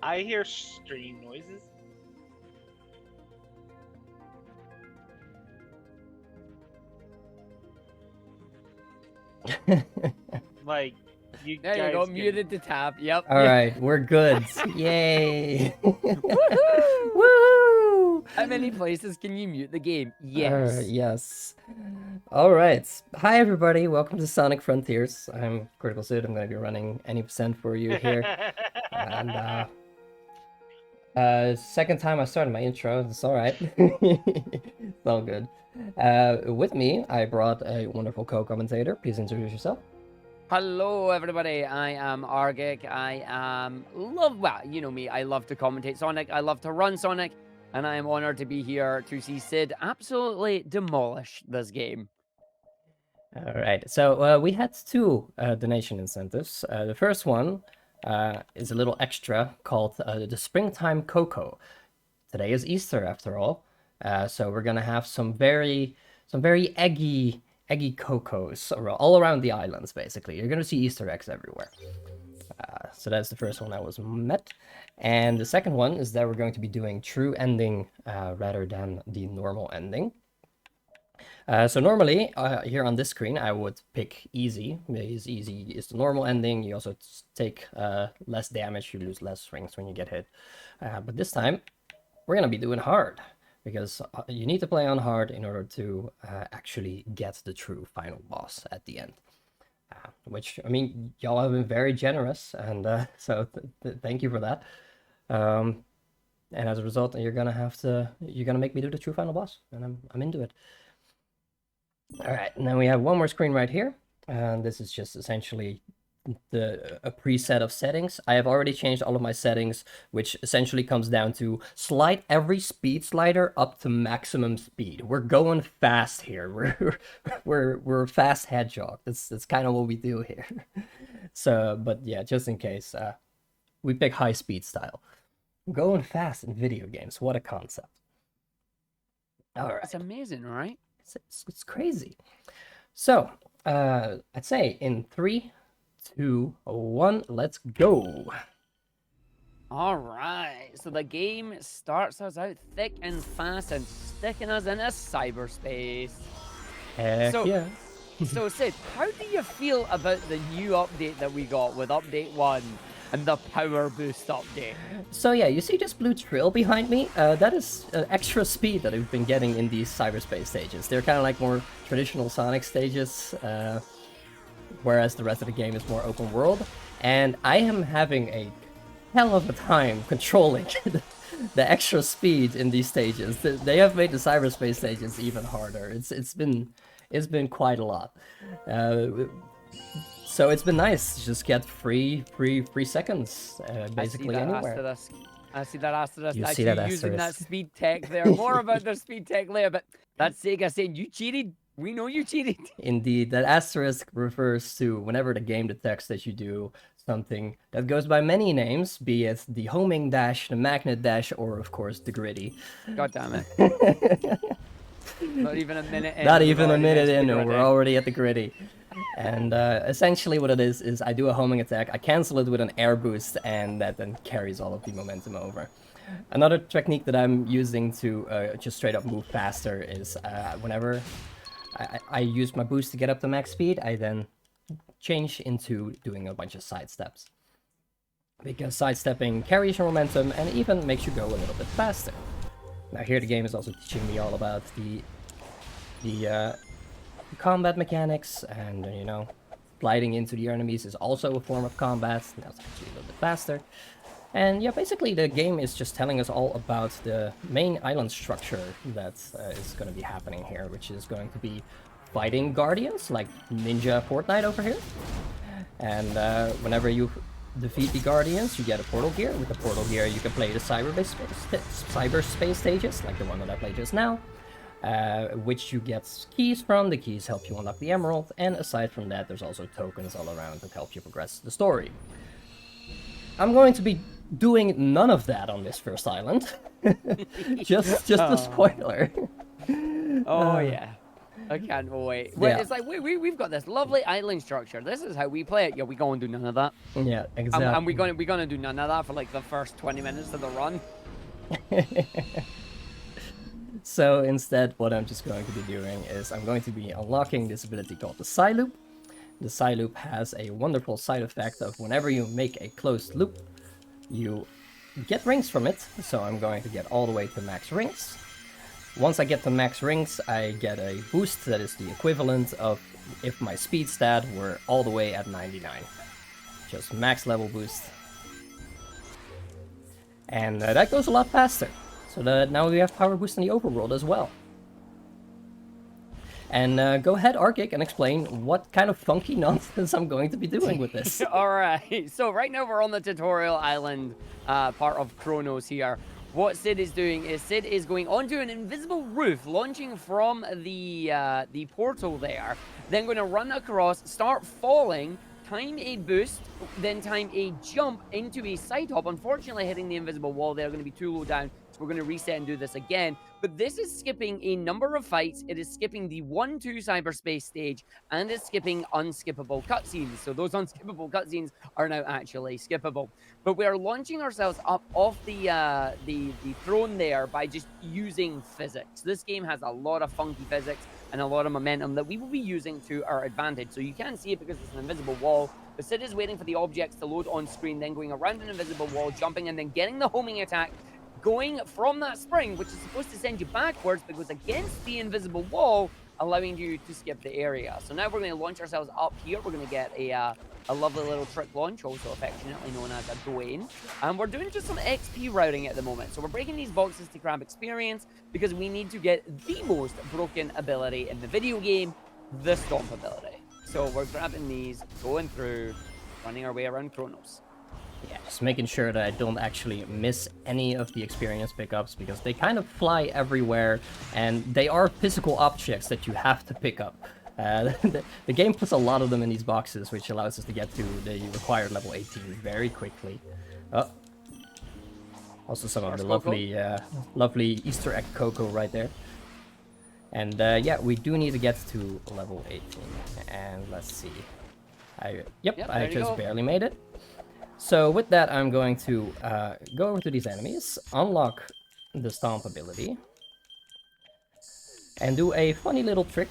I hear stream noises. Like, you There guys you go, can... muted the tab. Yep. All right, we're good. Yay! Woohoo! Woo! How many places can you mute the game? Yes. Yes. All right. Hi, everybody. Welcome to Sonic Frontiers. I'm CriticalCyd. I'm going to be running any percent for you here. And second time I started my intro. It's all right. It's all good. With me, I brought a wonderful co-commentator. Please introduce yourself. Hello, everybody. I am Argick. Well, you know me. I love to commentate Sonic. I love to run Sonic. And I am honored to be here to see Sid absolutely demolish this game. All right. So we had two donation incentives. The first one is a little extra called the Springtime Cocoa. Today is Easter, after all. So we're gonna have some very eggy cocos all around the islands. Basically, you're gonna see Easter eggs everywhere. So that's the first one that was met. And the second one is that we're going to be doing true ending rather than the normal ending. So normally, here on this screen, I would pick easy, because easy is the normal ending. You also take less damage, you lose less rings when you get hit. But this time, we're going to be doing hard, because you need to play on hard in order to actually get the true final boss at the end. Which, I mean, y'all have been very generous, and so thank you for that. And as a result, you're gonna make me do the true final boss, and I'm into it. All right, and then we have one more screen right here, and this is just essentially a preset of settings. I have already changed all of my settings, which essentially comes down to slide every speed slider up to maximum speed. We're going fast here. We're a fast hedgehog. That's kind of what we do here. So, but yeah, just in case, we pick high speed style. Going fast in video games. What a concept. All right. It's amazing, right? It's crazy. So, I'd say in 3, 2, 1, let's go. All right. So the game starts us out thick and fast and sticking us in a cyberspace. Heck So- yeah. So Sid, how do you feel about the new update that we got with update 1 and the power boost update? So yeah, you see this blue trail behind me? That is extra speed that we've been getting in these cyberspace stages. They're kind of like more traditional Sonic stages, whereas the rest of the game is more open world. And I am having a hell of a time controlling the extra speed in these stages. They have made the cyberspace stages even harder. It's been quite a lot. So it's been nice to just get free seconds, basically anywhere. I see that asterisk. You I see that using that asterisk. speed tech there. More about their speed tech later, but that's Sega saying you cheated. We know you cheated. Indeed, that asterisk refers to whenever the game detects that you do something that goes by many names, be it the homing dash, the magnet dash, or of course the gritty. God damn it. Not even a minute in. Not we've even a already minute missed in, the and we're gritty. already at the gritty. And essentially what it is I do a homing attack, I cancel it with an air boost, and that then carries all of the momentum over. Another technique that I'm using to just straight up move faster is whenever I use my boost to get up to max speed, I then change into doing a bunch of side steps. Because sidestepping carries your momentum and even makes you go a little bit faster. Now here the game is also teaching me all about the combat mechanics, and you know, gliding into the enemies is also a form of combat. That's actually a little bit faster. And yeah, basically the game is just telling us all about the main island structure that is going to be happening here, which is going to be fighting guardians, like Ninja Fortnite over here. And whenever you defeat the guardians, you get a portal gear. With the portal gear, you can play the cyberspace stages, like the one that I played just now, which you get keys from. The keys help you unlock the emerald, and aside from that, there's also tokens all around that help you progress the story. I'm going to be doing none of that on this first island. just a spoiler. Oh yeah. I can't wait. Well, Yeah. it's like we've got this lovely island structure. This is how we play it. Yeah, we gonna do none of that. Yeah, exactly. And we gonna do none of that for like the first 20 minutes of the run. So instead, what I'm just going to be doing is I'm going to be unlocking this ability called the Psy Loop. The Psy Loop has a wonderful side effect of whenever you make a closed loop, you get rings from it. So I'm going to get all the way to max rings. Once I get to max rings, I get a boost that is the equivalent of if my speed stat were all the way at 99. Just max level boost. And that goes a lot faster. So that now we have power boost in the overworld as well. And go ahead, Argick, and explain what kind of funky nonsense I'm going to be doing with this. Alright, so right now we're on the tutorial island part of Chronos here. What Cyd is doing is Cyd is going onto an invisible roof, launching from the portal there, then going to run across, start falling, time a boost, then time a jump into a side hop. Unfortunately, hitting the invisible wall there, going to be too low down. We're going to reset and do this again. But this is skipping a number of fights. It is skipping the 1-2 cyberspace stage, and it's skipping unskippable cutscenes. So those unskippable cutscenes are now actually skippable. But we are launching ourselves up off the throne there by just using physics. This game has a lot of funky physics and a lot of momentum that we will be using to our advantage. So you can't see it because it's an invisible wall. But Cyd is waiting for the objects to load on screen, then going around an invisible wall, jumping, and then getting the homing attack, going from that spring, which is supposed to send you backwards, but goes against the invisible wall, allowing you to skip the area. So now we're going to launch ourselves up here. We're going to get a lovely little trick launch, also affectionately known as a Dwayne. And we're doing just some XP routing at the moment. So we're breaking these boxes to grab experience because we need to get the most broken ability in the video game, the Stomp ability. So we're grabbing these, going through, running our way around Chronos. Yeah, just making sure that I don't actually miss any of the experience pickups, because they kind of fly everywhere, and they are physical objects that you have to pick up. The game puts a lot of them in these boxes, which allows us to get to the required level 18 very quickly. Oh. Also some of the lovely Easter egg cocoa right there. And yeah, we do need to get to level 18. And let's see. I just barely made it. So with that, I'm going to go over to these enemies, unlock the Stomp ability, and do a funny little trick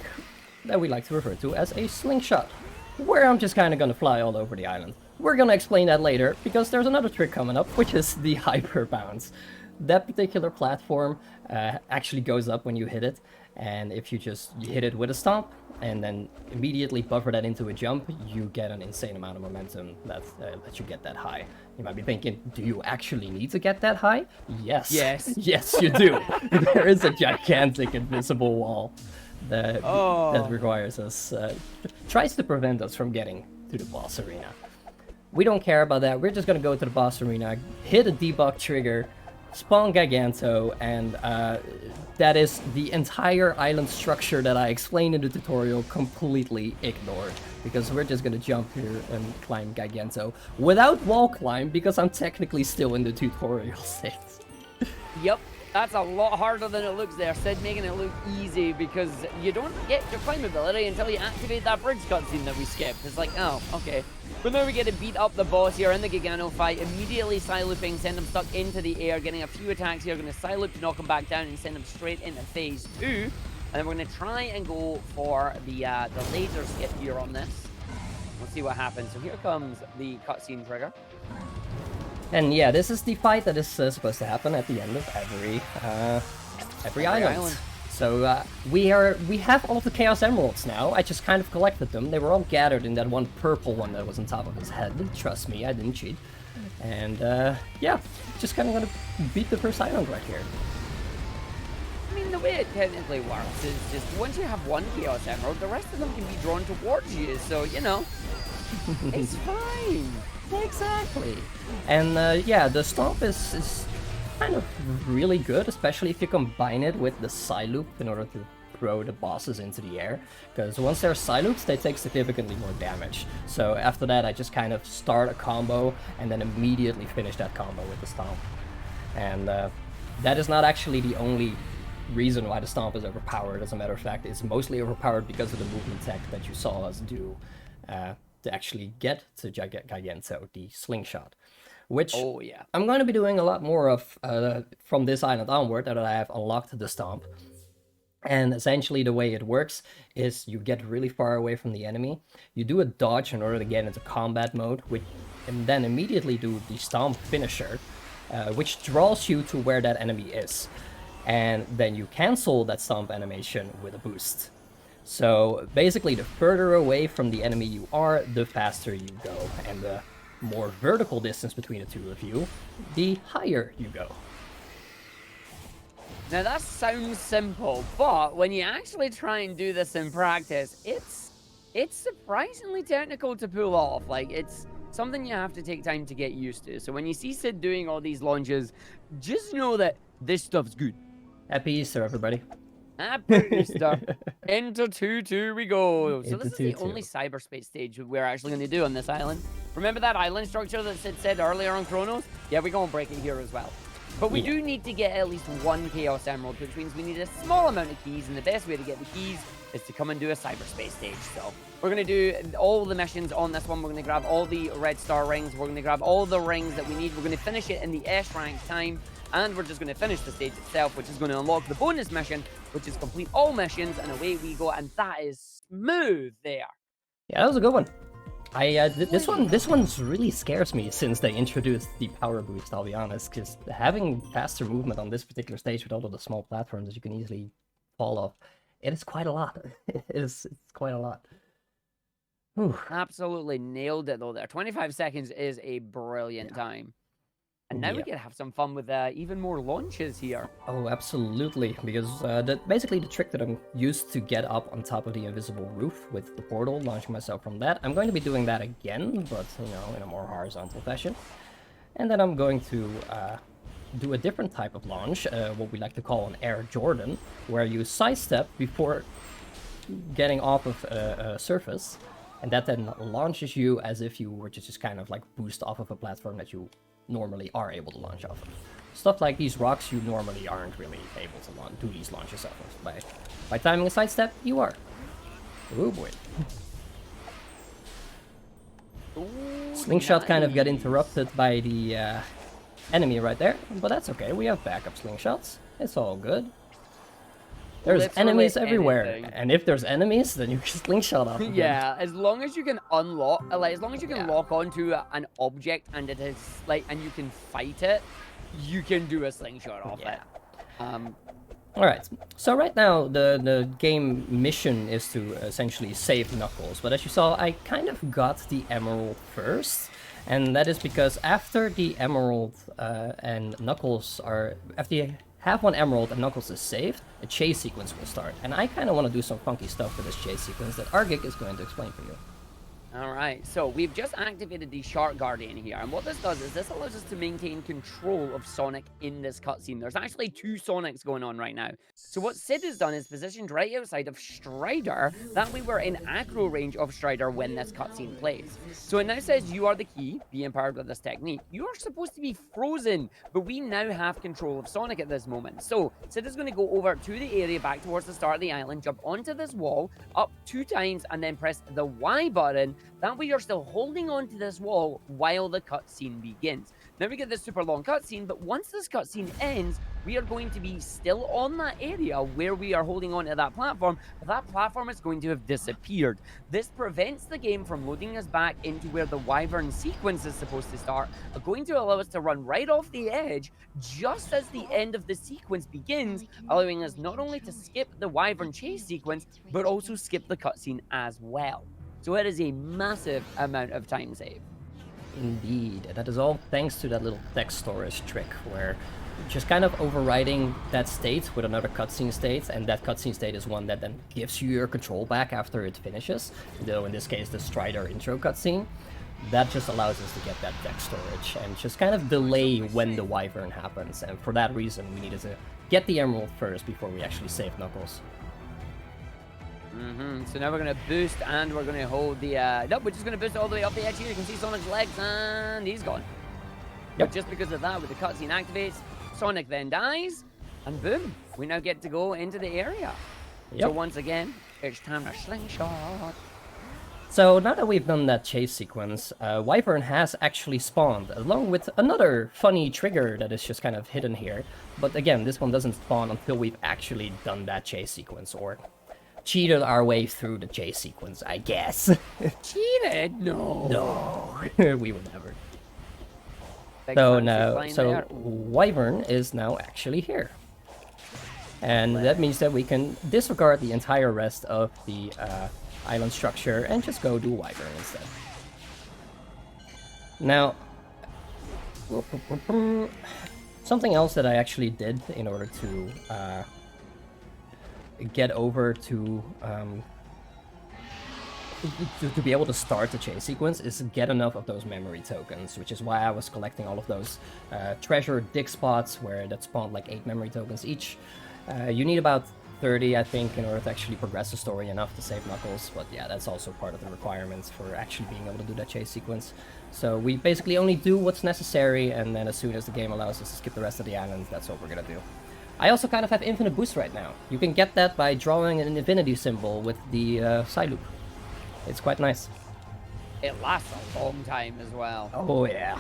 that we like to refer to as a slingshot, where I'm just kind of going to fly all over the island. We're going to explain that later, because there's another trick coming up, which is the hyper bounce. That particular platform actually goes up when you hit it, and if you hit it with a stomp, and then immediately buffer that into a jump, you get an insane amount of momentum that lets you get that high. You might be thinking, do you actually need to get that high? Yes. Yes. Yes, you do. There is a gigantic invisible wall that requires us, tries to prevent us from getting to the boss arena. We don't care about that. We're just going to go to the boss arena, hit a debug trigger, spawn Giganto, and that is the entire island structure that I explained in the tutorial completely ignored, because we're just gonna jump here and climb Giganto without wall climb, because I'm technically still in the tutorial state. Yep, that's a lot harder than it looks there. Cyd making it look easy, because you don't get your climb ability until you activate that bridge cutscene that we skipped. It's like, oh, okay. But now we get to beat up the boss here in the Giganto fight, immediately side-looping, send him stuck into the air, getting a few attacks here, going to side-loop to knock him back down and send him straight into phase 2. And then we're going to try and go for the laser skip here on this. We'll see what happens. So here comes the cutscene trigger. And yeah, this is the fight that is supposed to happen at the end of every island. So we have all of the Chaos Emeralds now. I just kind of collected them. They were all gathered in that one purple one that was on top of his head. Trust me, I didn't cheat. And yeah, just kind of gonna beat the first island right here. I mean, the way it technically works is just once you have one Chaos Emerald, the rest of them can be drawn towards you. So, you know, it's fine. Exactly. And yeah, the Stomp is kind of really good, especially if you combine it with the Psy Loop in order to throw the bosses into the air, because once they're Psy Loops, they take significantly more damage. So after that, I just kind of start a combo and then immediately finish that combo with the Stomp. And that is not actually the only reason why the Stomp is overpowered, as a matter of fact. It's mostly overpowered because of the movement tech that you saw us do to actually get to Gigento, the slingshot. Which I'm going to be doing a lot more of from this island onward, now that I have unlocked the Stomp. And essentially the way it works is you get really far away from the enemy, you do a dodge in order to get into combat mode, and then immediately do the Stomp finisher, which draws you to where that enemy is. And then you cancel that Stomp animation with a boost. So basically the further away from the enemy you are, the faster you go, and the more vertical distance between the two of you, the higher you go. Now that sounds simple, but when you actually try and do this in practice, it's surprisingly technical to pull off. Like, it's something you have to take time to get used to. So when you see Cyd doing all these launches, just know that this stuff's good. Happy Easter, everybody. Happy Easter. Into 2-2 we go. So Into this is the 2-2. only cyberspace stage we're actually going to do on this island. Remember that island structure that Cyd said earlier on Chronos? Yeah, we're going to break it here as well. But we do need to get at least one Chaos Emerald, which means we need a small amount of keys, and the best way to get the keys is to come and do a cyberspace stage. So we're going to do all the missions on this one. We're going to grab all the red star rings. We're going to grab all the rings that we need. We're going to finish it in the S rank time, and we're just going to finish the stage itself, which is going to unlock the bonus mission, which is complete all missions, and away we go. And that is smooth there. Yeah, that was a good one. This one really scares me since they introduced the power boost, I'll be honest, because having faster movement on this particular stage with all of the small platforms that you can easily fall off, it is quite a lot. It's quite a lot. Whew. Absolutely nailed it though there. 25 seconds is a brilliant time. And now we can have some fun with even more launches here. Oh, absolutely, because basically the trick that I'm used to get up on top of the invisible roof with the portal, launching myself from that. I'm going to be doing that again, but, you know, in a more horizontal fashion. And then I'm going to do a different type of launch, what we like to call an Air Jordan, where you sidestep before getting off of a surface, and that then launches you as if you were to just kind of like boost off of a platform that you normally are able to launch off of. Stuff like these rocks you normally aren't really able to do these launches off of. By timing a sidestep, you are. Oh boy. Ooh, Slingshot kind of got nice. interrupted by the enemy right there, but that's okay. We have backup slingshots. It's all good. There's Literally enemies everywhere, anything. and if there's enemies, then you can slingshot off of them. Yeah, as long as you can unlock, like, as long as you can lock onto an object and it is like, and you can fight it, you can do a slingshot off it. Alright, so right now the game mission is to essentially save Knuckles, but as you saw, I kind of got the Emerald first, and that is because after the Emerald and Knuckles are, after you have one Emerald and Knuckles is saved, a chase sequence will start, and I kind of want to do some funky stuff with this chase sequence that Argick is going to explain for you. Alright, so we've just activated the Shark Guardian here, and what this does is this allows us to maintain control of Sonic in this cutscene. There's actually two Sonics going on right now. So what Cyd has done is positioned right outside of Strider, that we were in aggro range of Strider when this cutscene plays. So it now says you are the key, being powered with this technique. You are supposed to be frozen, but we now have control of Sonic at this moment. So Cyd is going to go over to the area back towards the start of the island, jump onto this wall, up 2 times, and then press the Y button. That way you're still holding on to this wall while the cutscene begins. Now we get this super long cutscene, but once this cutscene ends, we are going to be still on that area where we are holding on to that platform, but that platform is going to have disappeared. This prevents the game from loading us back into where the Wyvern sequence is supposed to start, going to allow us to run right off the edge just as the end of the sequence begins, allowing us not only to skip the Wyvern chase sequence, but also skip the cutscene as well. So it is a massive amount of time save. Indeed, and that is all thanks to that little text storage trick where just kind of overriding that state with another cutscene state, and that cutscene state is one that then gives you your control back after it finishes, though in this case the Strider intro cutscene. That just allows us to get that text storage and just kind of delay when the Wyvern happens, and for that reason we needed to get the Emerald first before we actually save Knuckles. So now we're going to boost, and we're going to hold the... Nope, we're just going to boost all the way up the edge here. You can see Sonic's legs, and he's gone. But just because of that, with the cutscene activates, Sonic then dies, And boom, we now get to go into the area. Yep. So once again, it's time to slingshot. So now that we've done that chase sequence, Wyvern has actually spawned, along with another funny trigger that is just kind of hidden here. But again, this one doesn't spawn until we've actually done that chase sequence, or cheated our way through the chase sequence, I guess. Cheated? No. No, we would never. Big So fancy now, flying so there. Wyvern is now actually here. And that means that we can disregard the entire rest of the island structure and just go do Wyvern instead. Now, something else that I actually did in order to get over to be able to start the chase sequence is get enough of those memory tokens, which is why I was collecting all of those treasure dig spots where that spawned like 8 memory tokens each. You need about 30, I think, in order to actually progress the story enough to save Knuckles, but yeah, that's also part of the requirements for actually being able to do that chase sequence. So we basically only do what's necessary, and then as soon as the game allows us to skip the rest of the island, that's what we're gonna do. I also kind of have infinite boost right now. You can get that by drawing an infinity symbol with the side loop. It's quite nice. It lasts a long time as well. Oh yeah.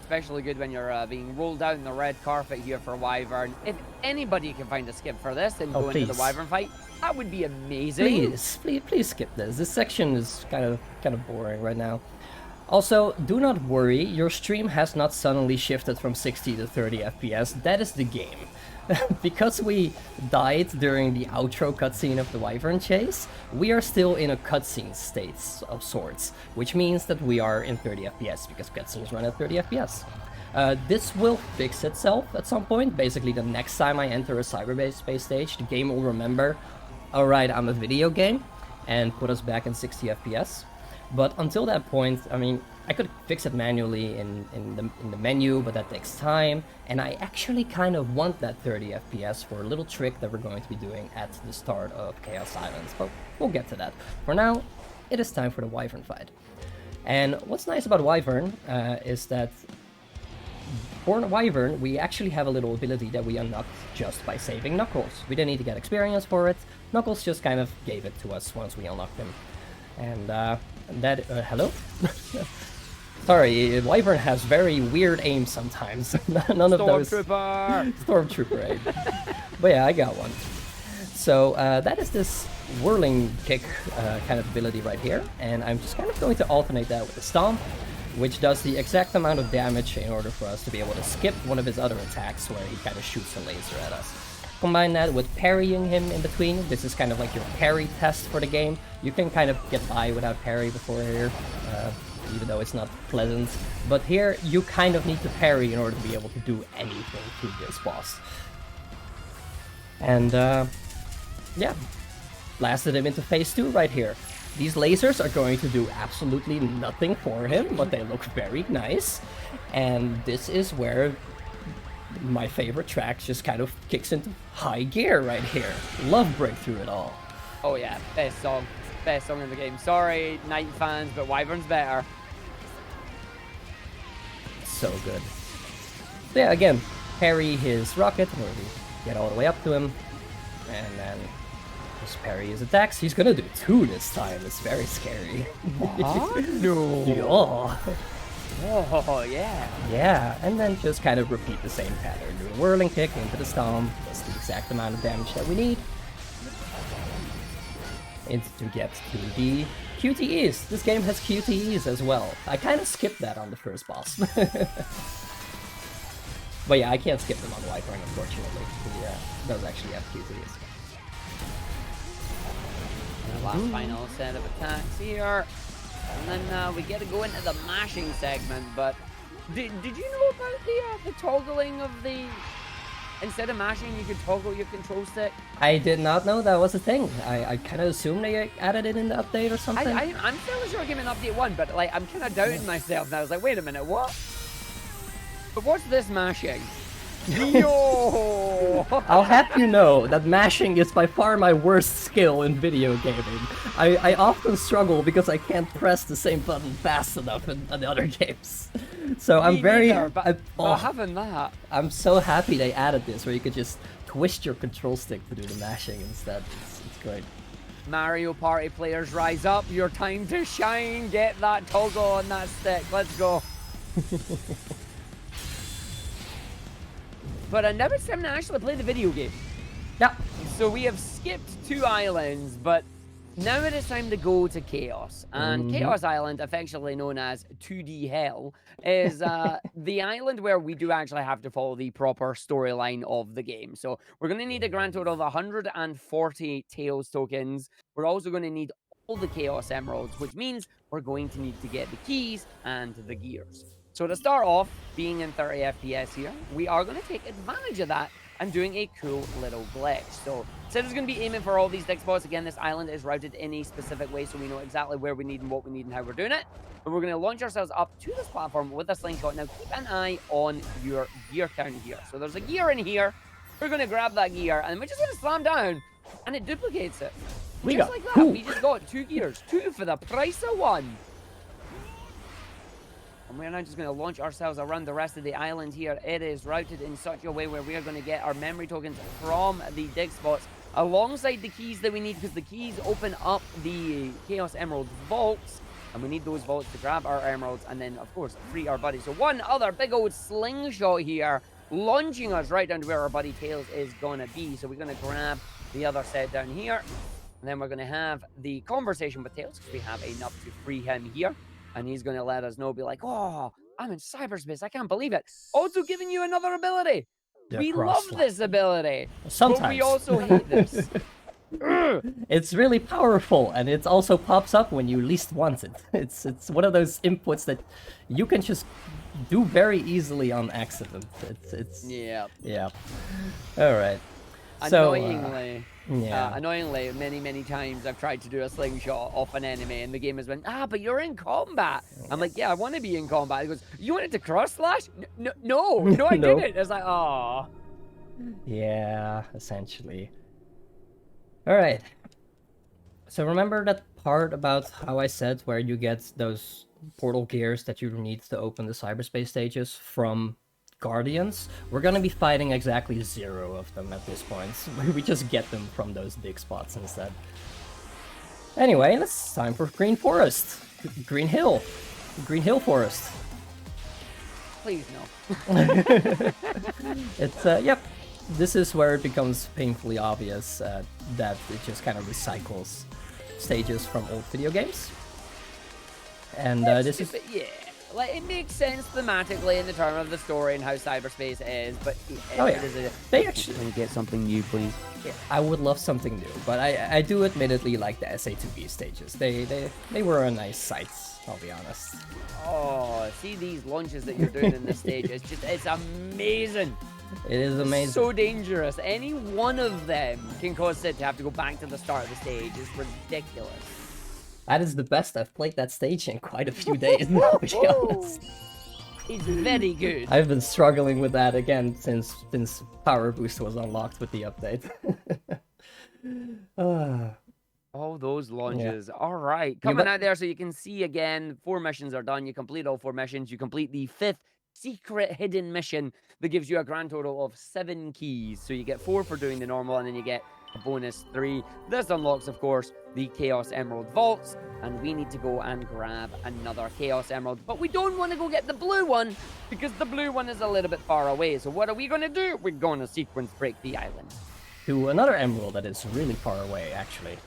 Especially good when you're being rolled down the red carpet here for Wyvern. If anybody can find a skip for this and go into the please. Wyvern fight, that would be amazing. Please skip this. This section is kind of boring right now. Also, do not worry, your stream has not suddenly shifted from 60 to 30 FPS. That is the game. Because we died during the outro cutscene of the Wyvern chase, we are still in a cutscene state of sorts, which means that we are in 30 FPS, because cutscenes run at 30 FPS. This will fix itself at some point. Basically, the next time I enter a cyberspace space stage, the game will remember, alright, I'm a video game, and put us back in 60 FPS. But until that point, I mean, I could fix it manually in the menu, but that takes time, and I actually kind of want that 30 FPS for a little trick that we're going to be doing at the start of Chaos Islands, but we'll get to that. For now, it is time for the Wyvern fight. And what's nice about Wyvern is that for Wyvern, we actually have a little ability that we unlocked just by saving Knuckles. We didn't need to get experience for it. Knuckles just kind of gave it to us once we unlocked him. And hello? Sorry, Wyvern has very weird aim sometimes. None of those... Stormtrooper aim. But yeah, I got one. So that is this whirling kick kind of ability right here. And I'm just kind of going to alternate that with the Stomp, which does the exact amount of damage in order for us to be able to skip one of his other attacks where he kind of shoots a laser at us. Combine that with parrying him in between. This is kind of like your parry test for the game. You can kind of get by without parry before here, even though it's not pleasant. But here, you kind of need to parry in order to be able to do anything to this boss. And yeah, blasted him into phase 2 right here. These lasers are going to do absolutely nothing for him, but they look very nice. And this is where my favorite track just kind of kicks into high gear right here. Love Breakthrough it all. Oh yeah, best song in the game. Sorry, Night fans, but Wyvern's better. So good. So yeah, again, parry his rocket in order to get all the way up to him, and then just parry his attacks. He's gonna do 2 this time. It's very scary. What? No. Yeah. Oh, yeah. Yeah, and then just kind of repeat the same pattern. Do a whirling kick into the Stomp. That's the exact amount of damage that we need. And to get to the QTEs. This game has QTEs as well. I kind of skipped that on the first boss. But yeah, I can't skip them on Wyvern, unfortunately. He does actually have QTEs. Last final set of attacks here. And then we get to go into the mashing segment, but did you know about the toggling of the... Instead of mashing, you could toggle your control stick? I did not know that was a thing. I kind of assumed they added it in the update or something. I'm fairly sure I gave an update 1, but like I'm kind of doubting myself, and I was like, wait a minute, what? But what's this mashing? Yo! I'll have you know that mashing is by far my worst skill in video gaming. I often struggle because I can't press the same button fast enough in other games. So I'm Me very, neither, but oh, having that. I'm so happy they added this, where you could just twist your control stick to do the mashing instead. It's great. Mario Party players, rise up. Your time to shine. Get that toggle on that stick. Let's go. But now it's time to actually play the video game. Yeah. So we have skipped 2 islands, but now it is time to go to Chaos. And Chaos Island, affectionately known as 2D Hell, is the island where we do actually have to follow the proper storyline of the game. So we're going to need a grand total of 140 Tails tokens. We're also going to need all the Chaos Emeralds, which means we're going to need to get the keys and the gears. So to start off, being in 30 FPS here, we are going to take advantage of that and doing a cool little glitch. So Cyd is going to be aiming for all these dig spots. Again, this island is routed in a specific way, so we know exactly where we need and what we need and how we're doing it. But we're going to launch ourselves up to this platform with a slingshot. Now, keep an eye on your gear count here. So there's a gear in here. We're going to grab that gear, and we're just going to slam down, and it duplicates it. Just like that, we just got 2 gears. 2 for the price of 1. And we're now just going to launch ourselves around the rest of the island here. It is routed in such a way where we are going to get our memory tokens from the dig spots alongside the keys that we need, because the keys open up the Chaos Emerald vaults, and we need those vaults to grab our emeralds and then, of course, free our buddy. So one other big old slingshot here, launching us right down to where our buddy Tails is going to be. So we're going to grab the other set down here, and then we're going to have the conversation with Tails, because we have enough to free him here. And he's going to let us know, be like, oh, I'm in cyberspace. I can't believe it. Also giving you another ability. We love this ability. Sometimes. But we also hate this. It's really powerful, and it also pops up when you least want it. It's one of those inputs that you can just do very easily on accident. Yeah. All right. So, annoyingly, many times I've tried to do a slingshot off an enemy, and the game has been, but you're in combat. I'm like, yeah, I want to be in combat. He goes, you wanted to cross slash? No, I didn't. It's like, oh. Yeah, essentially. All right. So remember that part about how I said where you get those portal gears that you need to open the cyberspace stages from Guardians? We're gonna be fighting exactly 0 of them at this point. We just get them from those dig spots instead. Anyway, it's time for Green Forest. Green Hill Forest. Please no. It's, yep. This is where it becomes painfully obvious that it just kind of recycles stages from old video games. And this is... Yeah. Like, it makes sense thematically in the term of the story and how cyberspace is, but They actually... Can you get something new, please? Yeah, I would love something new, but I do admittedly like the SA2B stages. They were a nice sight, I'll be honest. Oh, see these launches that you're doing in this stage. It's amazing. It is amazing. So dangerous. Any one of them can cause Cyd to have to go back to the start of the stage. It's ridiculous. That is the best I've played that stage in quite a few days, to be honest. It's very good. I've been struggling with that again since Power Boost was unlocked with the update. All those launches. Yeah. All right. Coming out there so you can see again, 4 missions are done. You complete all 4 missions. You complete the 5th secret hidden mission that gives you a grand total of 7 keys. So you get 4 for doing the normal, and then you get a bonus 3. This unlocks, of course, the Chaos Emerald Vaults, and we need to go and grab another Chaos Emerald. But we don't want to go get the blue one, because the blue one is a little bit far away. So what are we going to do? We're going to sequence break the island to another emerald that is really far away, actually.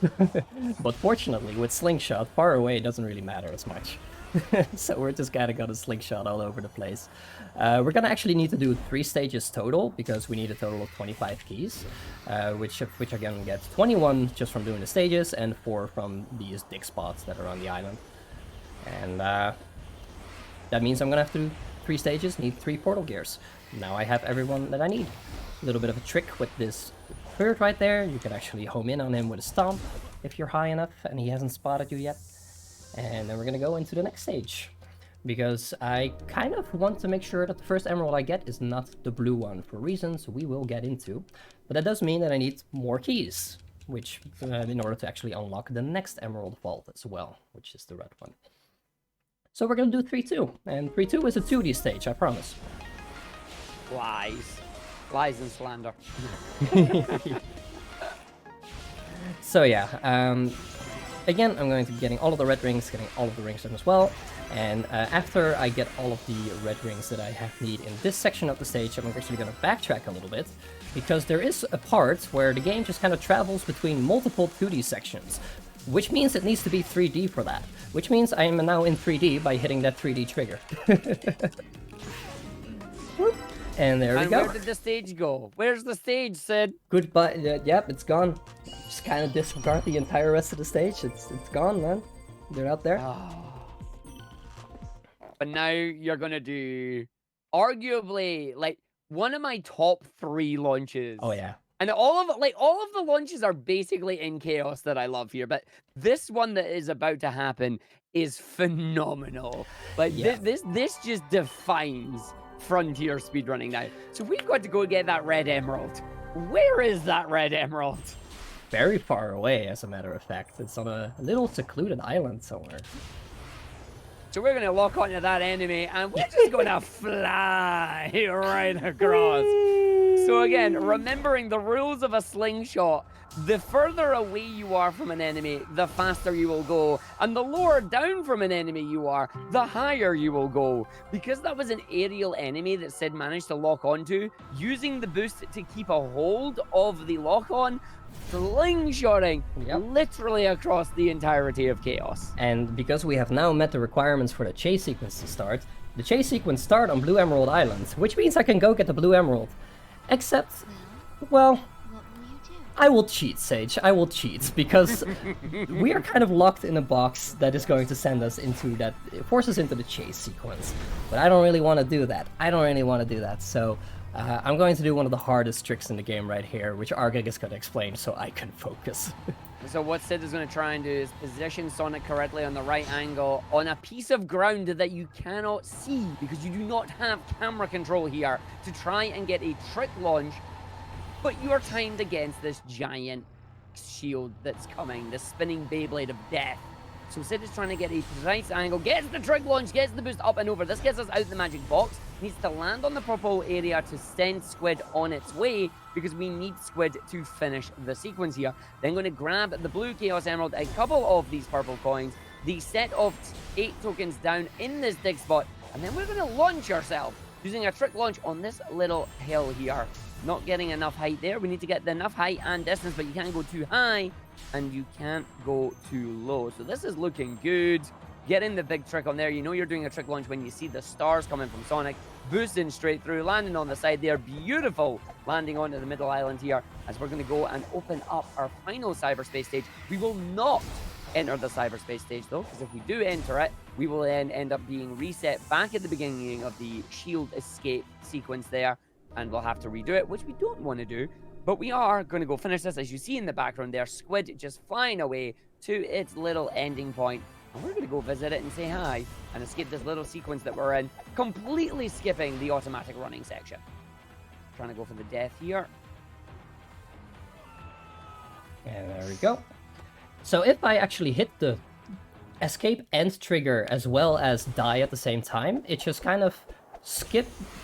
But fortunately, with Slingshot, far away doesn't really matter as much. So we're just gonna got a slingshot all over the place. We're gonna actually need to do 3 stages total, because we need a total of 25 keys, which are gonna get 21 just from doing the stages, and 4 from these dig spots that are on the island. And that means I'm gonna have to do 3 stages, need 3 portal gears. Now I have everyone that I need. A little bit of a trick with this bird right there. You can actually home in on him with a stomp if you're high enough and he hasn't spotted you yet. And then we're gonna go into the next stage, because I kind of want to make sure that the first emerald I get is not the blue one, for reasons we will get into. But that does mean that I need more keys, which in order to actually unlock the next emerald vault as well, which is the red one. So we're gonna do 3-2, and 3-2 is a 2D stage, I promise. Lies. Lies and slander. So yeah, again, I'm going to be getting all of the red rings, getting all of the rings done as well. And after I get all of the red rings that I need in this section of the stage, I'm actually going to backtrack a little bit, because there is a part where the game just kind of travels between multiple 2D sections, which means it needs to be 3D for that, which means I am now in 3D by hitting that 3D trigger. And there we go. Where did the stage go? Where's the stage, Sid? Goodbye. Yep, it's gone. Just kind of disregard the entire rest of the stage. It's gone, man. They're out there. But now you're gonna do arguably like one of my top 3 launches. Oh yeah. And all of the launches are basically in chaos that I love here, but this one that is about to happen is phenomenal. Like this just defines frontier speedrunning now. So we've got to go get that red emerald. Where is that red emerald? Very far away, as a matter of fact. It's on a little secluded island somewhere. So we're gonna lock onto that enemy, and we're just gonna fly right across. So again, remembering the rules of a slingshot, the further away you are from an enemy, the faster you will go. And the lower down from an enemy you are, the higher you will go. Because that was an aerial enemy that Sid managed to lock onto, using the boost to keep a hold of the lock-on, slingshotting literally across the entirety of Chaos. And because we have now met the requirements for the chase sequence to start, the chase sequence starts on Blue Emerald Island, which means I can go get the Blue Emerald. Except, well, What will you do? I will cheat, Sage. I will cheat, because we are kind of locked in a box that is going to send us into that, force us into the chase sequence. But I don't really want to do that. So I'm going to do one of the hardest tricks in the game right here, which Argick is going to explain so I can focus. So what Sid is going to try and do is position Sonic correctly on the right angle on a piece of ground that you cannot see because you do not have camera control here to try and get a trick launch, but you are timed against this giant shield that's coming, the spinning Beyblade of death. So Sid is trying to get a precise angle, gets the trick launch, gets the boost up and over. This gets us out the magic box. Needs to land on the purple area to send Squid on its way because we need Squid to finish the sequence here. Then going to grab the blue Chaos Emerald, a couple of these purple coins, the set of 8 tokens down in this dig spot, and then we're going to launch ourselves using a trick launch on this little hill here. Not getting enough height there. We need to get enough height and distance, but you can't go too high and you can't go too low. So this is looking good. Getting the big trick on there. You know you're doing a trick launch when you see the stars coming from Sonic. Boosting straight through, landing on the side there. Beautiful. Landing onto the middle island here as we're going to go and open up our final cyberspace stage. We will not enter the cyberspace stage though, because if we do enter it, we will then end up being reset back at the beginning of the shield escape sequence there, and we'll have to redo it, which we don't want to do. But we are going to go finish this, as you see in the background there, Squid just flying away to its little ending point. And we're going to go visit it and say hi and escape this little sequence that we're in, completely skipping the automatic running section. Trying to go for the death here. And there we go. So if I actually hit the escape and trigger as well as die at the same time, it just kind of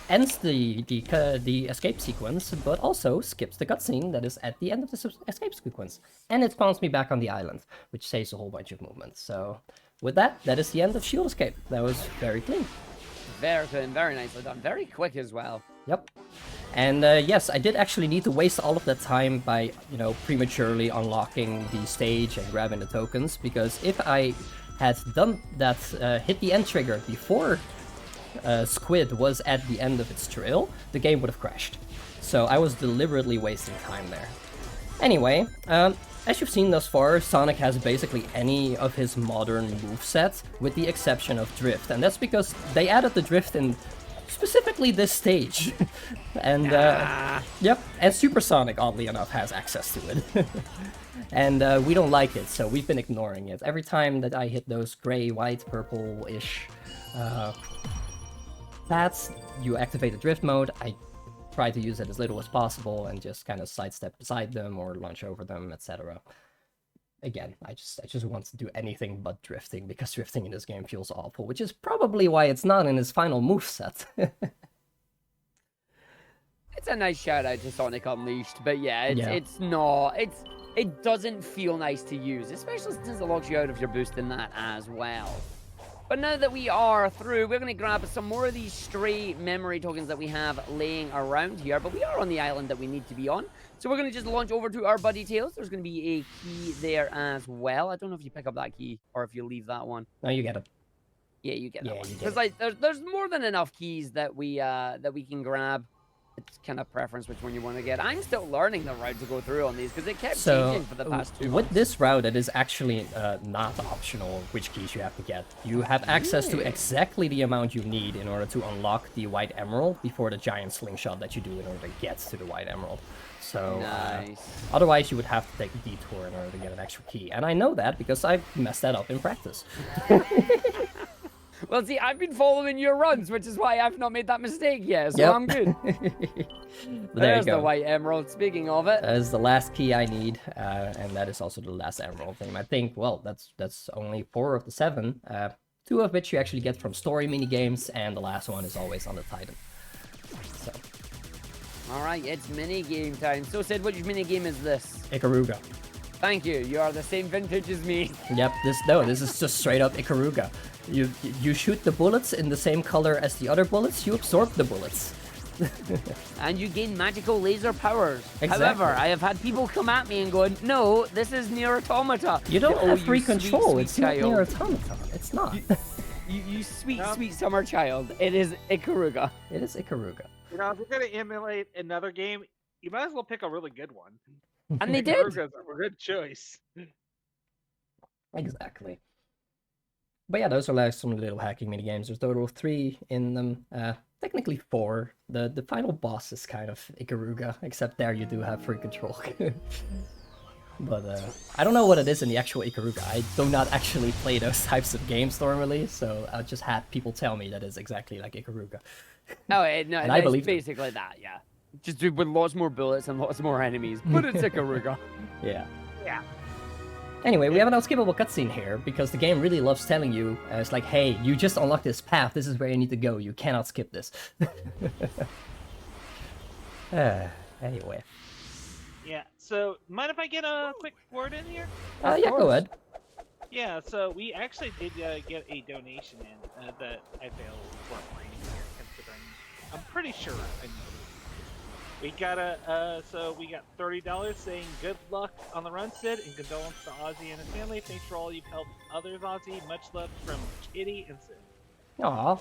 ends the escape sequence, but also skips the cutscene that is at the end of the escape sequence. And it spawns me back on the island, which saves a whole bunch of movements. So with that is the end of Shield Escape. That was very clean. Very clean, very nicely done. Very quick as well. Yep. And yes, I did actually need to waste all of that time by, prematurely unlocking the stage and grabbing the tokens, because if I had done that, hit the end trigger before Squid was at the end of its trail, the game would have crashed. So I was deliberately wasting time there. Anyway, as you've seen thus far, Sonic has basically any of his modern movesets, with the exception of Drift, and that's because they added the Drift in specifically this stage. And yep, and Supersonic, oddly enough, has access to it. And we don't like it, so we've been ignoring it. Every time that I hit those gray, white, purple-ish paths, you activate the drift mode. I try to use it as little as possible and just kind of sidestep beside them or launch over them, etc. again, I just want to do anything but drifting, because drifting in this game feels awful, which is probably why it's not in his final moveset. It's a nice shout out to Sonic Unleashed, but yeah, Yeah. it's not. It doesn't feel nice to use, especially since it locks you out if you're boosting that as well. But now that we are through, we're going to grab some more of these stray memory tokens that we have laying around here. But we are on the island that we need to be on. So we're going to just launch over to our buddy Tails. There's going to be a key there as well. I don't know if you pick up that key or if you leave that one. No, you get it. Yeah, you get that one. You get Because like, there's more than enough keys that we can grab. It's kind of preference which one you want to get. I'm still learning the route to go through on these because it kept changing for the past 2 months. With this route, it is actually not optional which keys you have to get. You have access to exactly the amount you need in order to unlock the White Emerald before the giant slingshot that you do in order to get to the White Emerald. So nice. Otherwise, you would have to take a detour in order to get an extra key. And I know that because I messed that up in practice. Well, see, I've been following your runs, which is why I've not made that mistake yet, so I'm good. There's the White Emerald, speaking of it. That is the last key I need, and that is also the last Emerald thing. I think, well, that's only 4 of the 7, 2 of which you actually get from story minigames, and the last one is always on the Titan. So. Alright, it's minigame time. So, Sid, which minigame is this? Ikaruga. Thank you, you are the same vintage as me. Yep, this is just straight up Ikaruga. You shoot the bullets in the same color as the other bullets, you absorb the bullets. And you gain magical laser powers. Exactly. However, I have had people come at me and go, no, this is Nier Automata. You don't have free control, sweet it's not child. Nier Automata, it's not. You sweet, sweet summer child. It is Ikaruga. It is Ikaruga. You know, if you're gonna emulate another game, you might as well pick a really good one. And they did. Ikaruga's a good choice. Exactly. But yeah, those are like some little hacking minigames. There's a total of 3 in them. Technically 4. The final boss is kind of Ikaruga, except there you do have free control. But I don't know what it is in the actual Ikaruga. I do not actually play those types of games normally, so I just had people tell me that it's exactly like Ikaruga. No, And I believe them. basically that, yeah. Just with lots more bullets and lots more enemies, but it's Ikaruga. Yeah. Yeah. Anyway, we have an unskippable cutscene here, because the game really loves telling you, it's like, hey, you just unlocked this path, this is where you need to go, you cannot skip this. Anyway. Yeah, so mind if I get a quick word in here? Yeah, go ahead. Yeah, so we actually did get a donation in that I feel was reading here, considering I'm pretty sure I know. We got we got $30 saying good luck on the run, Sid, and condolence to Ozzy and his family. Thanks for all you've helped others, Ozzy. Much love from Kitty and Sid. Aw,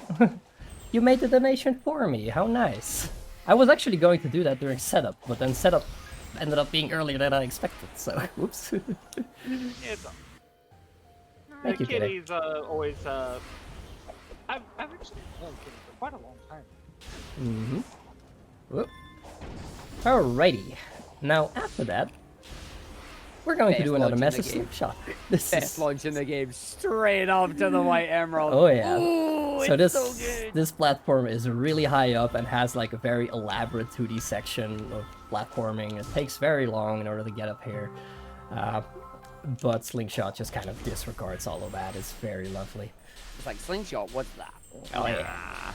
you made the donation for me, how nice. I was actually going to do that during setup, but then setup ended up being earlier than I expected, so whoops. It's Thank you, Kitty. Kitty's always I've actually known Kitty for quite a long time. Mm-hmm. Whoop. Alrighty. Now after that, we're going to do another massive slingshot. This Best launch in the game, straight up to the White Emerald. Oh yeah. Ooh, So it's so good. this platform is really high up and has like a very elaborate 2D section of platforming. It takes very long in order to get up here. But Slingshot just kind of disregards all of that. It's very lovely. It's like Slingshot, what's that? Oh yeah.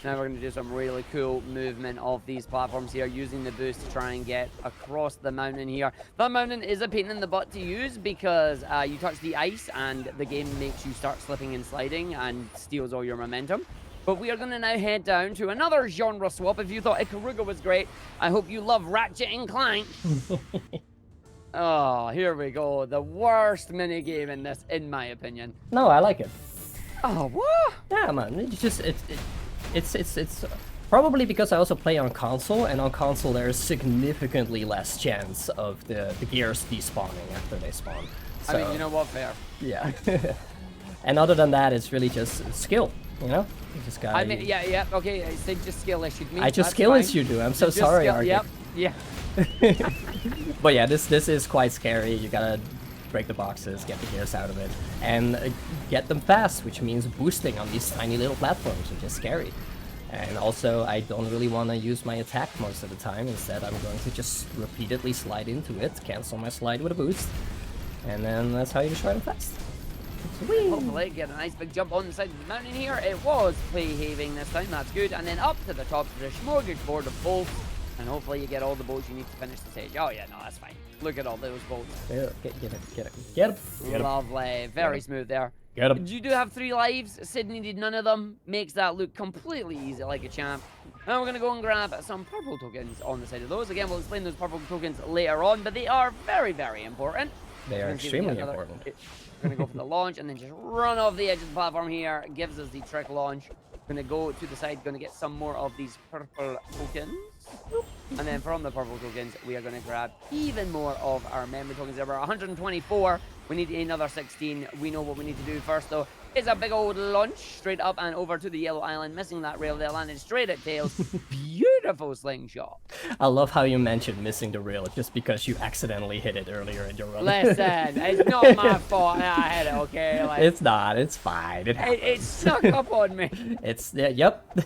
Now we're going to do some really cool movement of these platforms here, using the boost to try and get across the mountain here. That mountain is a pain in the butt to use because you touch the ice and the game makes you start slipping and sliding and steals all your momentum. But we are going to now head down to another genre swap. If you thought Ikaruga was great, I hope you love Ratchet and Clank. Oh, here we go. The worst minigame in this, in my opinion. No, I like it. Oh, what? Yeah, man. It's probably because I also play on console, and on console there's significantly less chance of the gears despawning after they spawn. So, I mean, you know what? Fair. Yeah. And other than that, it's really just skill, you know? You just gotta... I mean, yeah, okay, I said just skill issued me. I just skill issued you. I'm so sorry, Argick. Yep, yeah. But yeah, this is quite scary. You gotta break the boxes, get the gears out of it, and get them fast, which means boosting on these tiny little platforms, which is scary. And also, I don't really want to use my attack most of the time. Instead, I'm going to just repeatedly slide into it, cancel my slide with a boost, And then that's how you destroy them fast. Hopefully get a nice big jump on the side of the mountain here. It was behaving this time, that's good. And then up to the top to the smorgasbord of bolts. And hopefully you get all the bolts you need to finish the stage. Oh yeah, no, that's fine. Look at all those bolts. Get him. Lovely. Very smooth there. Get him. You do have 3 lives. Sid needed none of them. Makes that look completely easy like a champ. Now we're going to go and grab some purple tokens on the side of those. Again, we'll explain those purple tokens later on, but they are very, very important. They are extremely important. We're going to go for the launch and then just run off the edge of the platform here. It gives us the trick launch. Going to go to the side, going to get some more of these purple tokens. And then from the purple tokens, we are going to grab even more of our memory tokens. There were 124. We need another 16. We know what we need to do first, though. Is a big old launch straight up and over to the yellow island, missing that rail. They landed straight at Tails. Beautiful slingshot. I love how you mentioned missing the rail just because you accidentally hit it earlier in your run. Listen, it's not my fault. I hit it, okay? Like, it's not. It's fine. It snuck up on me. It's yep.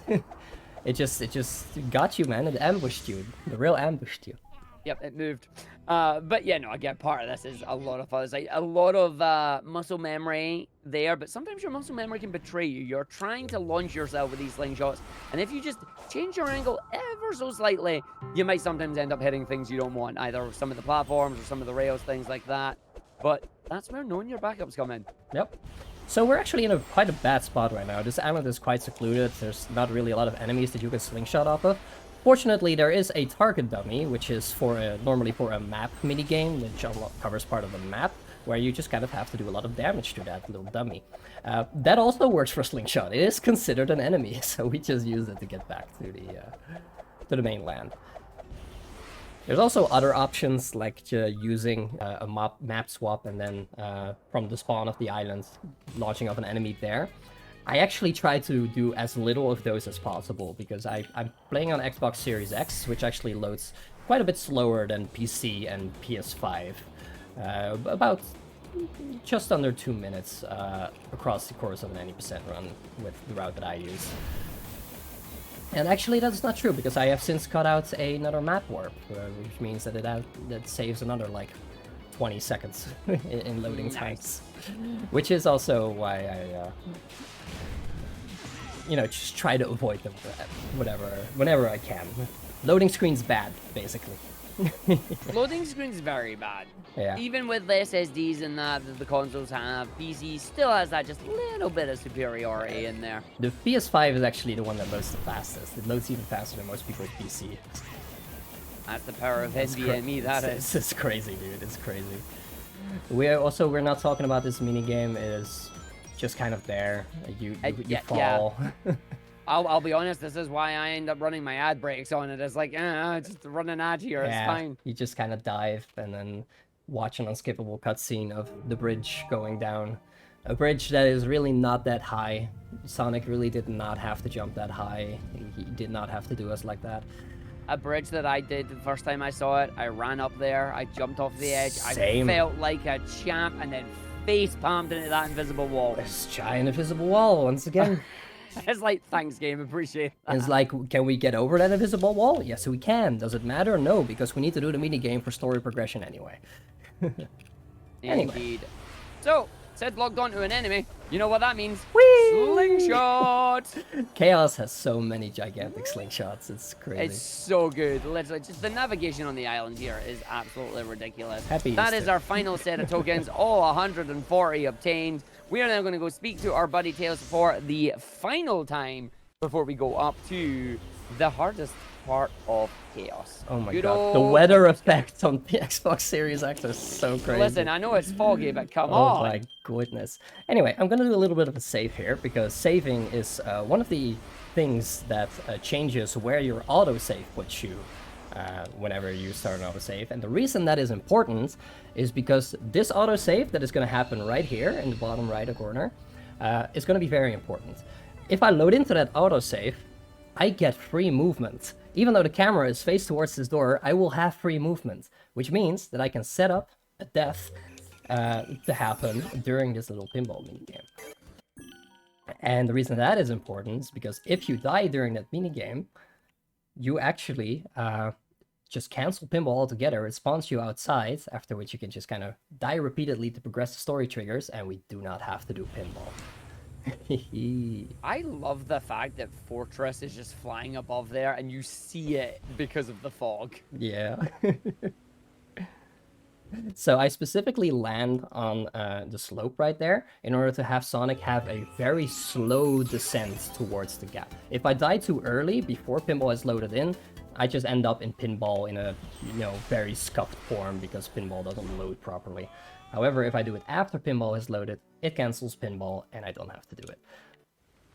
It just got you, man. It ambushed you. The rail ambushed you. Yep, it moved. But yeah, no, again, part of this is a lot of fun. It's like a lot of muscle memory there, but sometimes your muscle memory can betray you. You're trying to launch yourself with these slingshots, and if you just change your angle ever so slightly, you might sometimes end up hitting things you don't want, either some of the platforms or some of the rails, things like that. But that's where knowing your backups come in. Yep. So we're actually in quite a bad spot right now. This island is quite secluded. There's not really a lot of enemies that you can slingshot off of. Fortunately, there is a target dummy, which is normally for a map minigame, which covers part of the map, where you just kind of have to do a lot of damage to that little dummy. That also works for Slingshot. It is considered an enemy, so we just use it to get back to the mainland. There's also other options, like using a map swap and then from the spawn of the island, launching off an enemy there. I actually try to do as little of those as possible, because I'm playing on Xbox Series X, which actually loads quite a bit slower than PC and PS5. About just under 2 minutes across the course of an 90% run with the route that I use. And actually that's not true, because I have since cut out another map warp, which means that that saves another like 20 seconds in loading times. Which is also why I just try to avoid them whenever I can. Loading screen's bad, basically. Loading screen's very bad. Yeah. Even with the SSDs and that the consoles have, PC still has that just little bit of superiority in there. The PS5 is actually the one that loads the fastest. It loads even faster than most people's PC. That's the power of NVMe, that is. It's crazy, dude. It's crazy. We're not talking about this minigame. It is just kind of there. You fall. Yeah. I'll be honest, this is why I end up running my ad breaks on it. It's like, just run an ad here, it's fine. You just kind of dive and then watch an unskippable cutscene of the bridge going down. A bridge that is really not that high. Sonic really did not have to jump that high. He did not have to do us like that. A bridge that I did the first time I saw it, I ran up there, I jumped off the edge, Same. I felt like a champ, and then face palmed into that invisible wall. This giant invisible wall, once again. It's like, thanks game, appreciate that. It's like, can we get over that invisible wall? Yes, we can. Does it matter? No, because we need to do the minigame for story progression anyway. Anyway. Indeed. So, Sid logged onto an enemy. You know what that means? Whee! Slingshot! Chaos has so many gigantic slingshots. It's crazy. It's so good. Literally, just the navigation on the island here is absolutely ridiculous. Happy That Easter. is our final set of tokens, all 140 obtained. We are now going to go speak to our buddy Tails for the final time before we go up to the hardest part of Chaos. Oh my Good god, the old- weather effect on the Xbox Series X is so crazy. Listen, I know it's foggy, but come Oh on. my goodness. Anyway, I'm gonna do a little bit of a save here, because saving is one of the things that changes where your autosave puts you whenever you start an autosave. And the reason that is important is because this autosave that is gonna happen right here in the bottom right corner is gonna be very important. If I load into that autosave, I get free movement. Even though the camera is faced towards this door, I will have free movement, which means that I can set up a death to happen during this little pinball minigame. And the reason that is important is because if you die during that minigame, you actually just cancel pinball altogether. It spawns you outside, after which you can just kind of die repeatedly to progress the story triggers, and we do not have to do pinball. I love the fact that Fortress is just flying above there and you see it because of the fog. Yeah. So I specifically land on the slope right there in order to have Sonic have a very slow descent towards the gap. If I die too early before pinball is loaded in, I just end up in pinball in a, very scuffed form because pinball doesn't load properly. However, if I do it after pinball is loaded, it cancels pinball and I don't have to do it.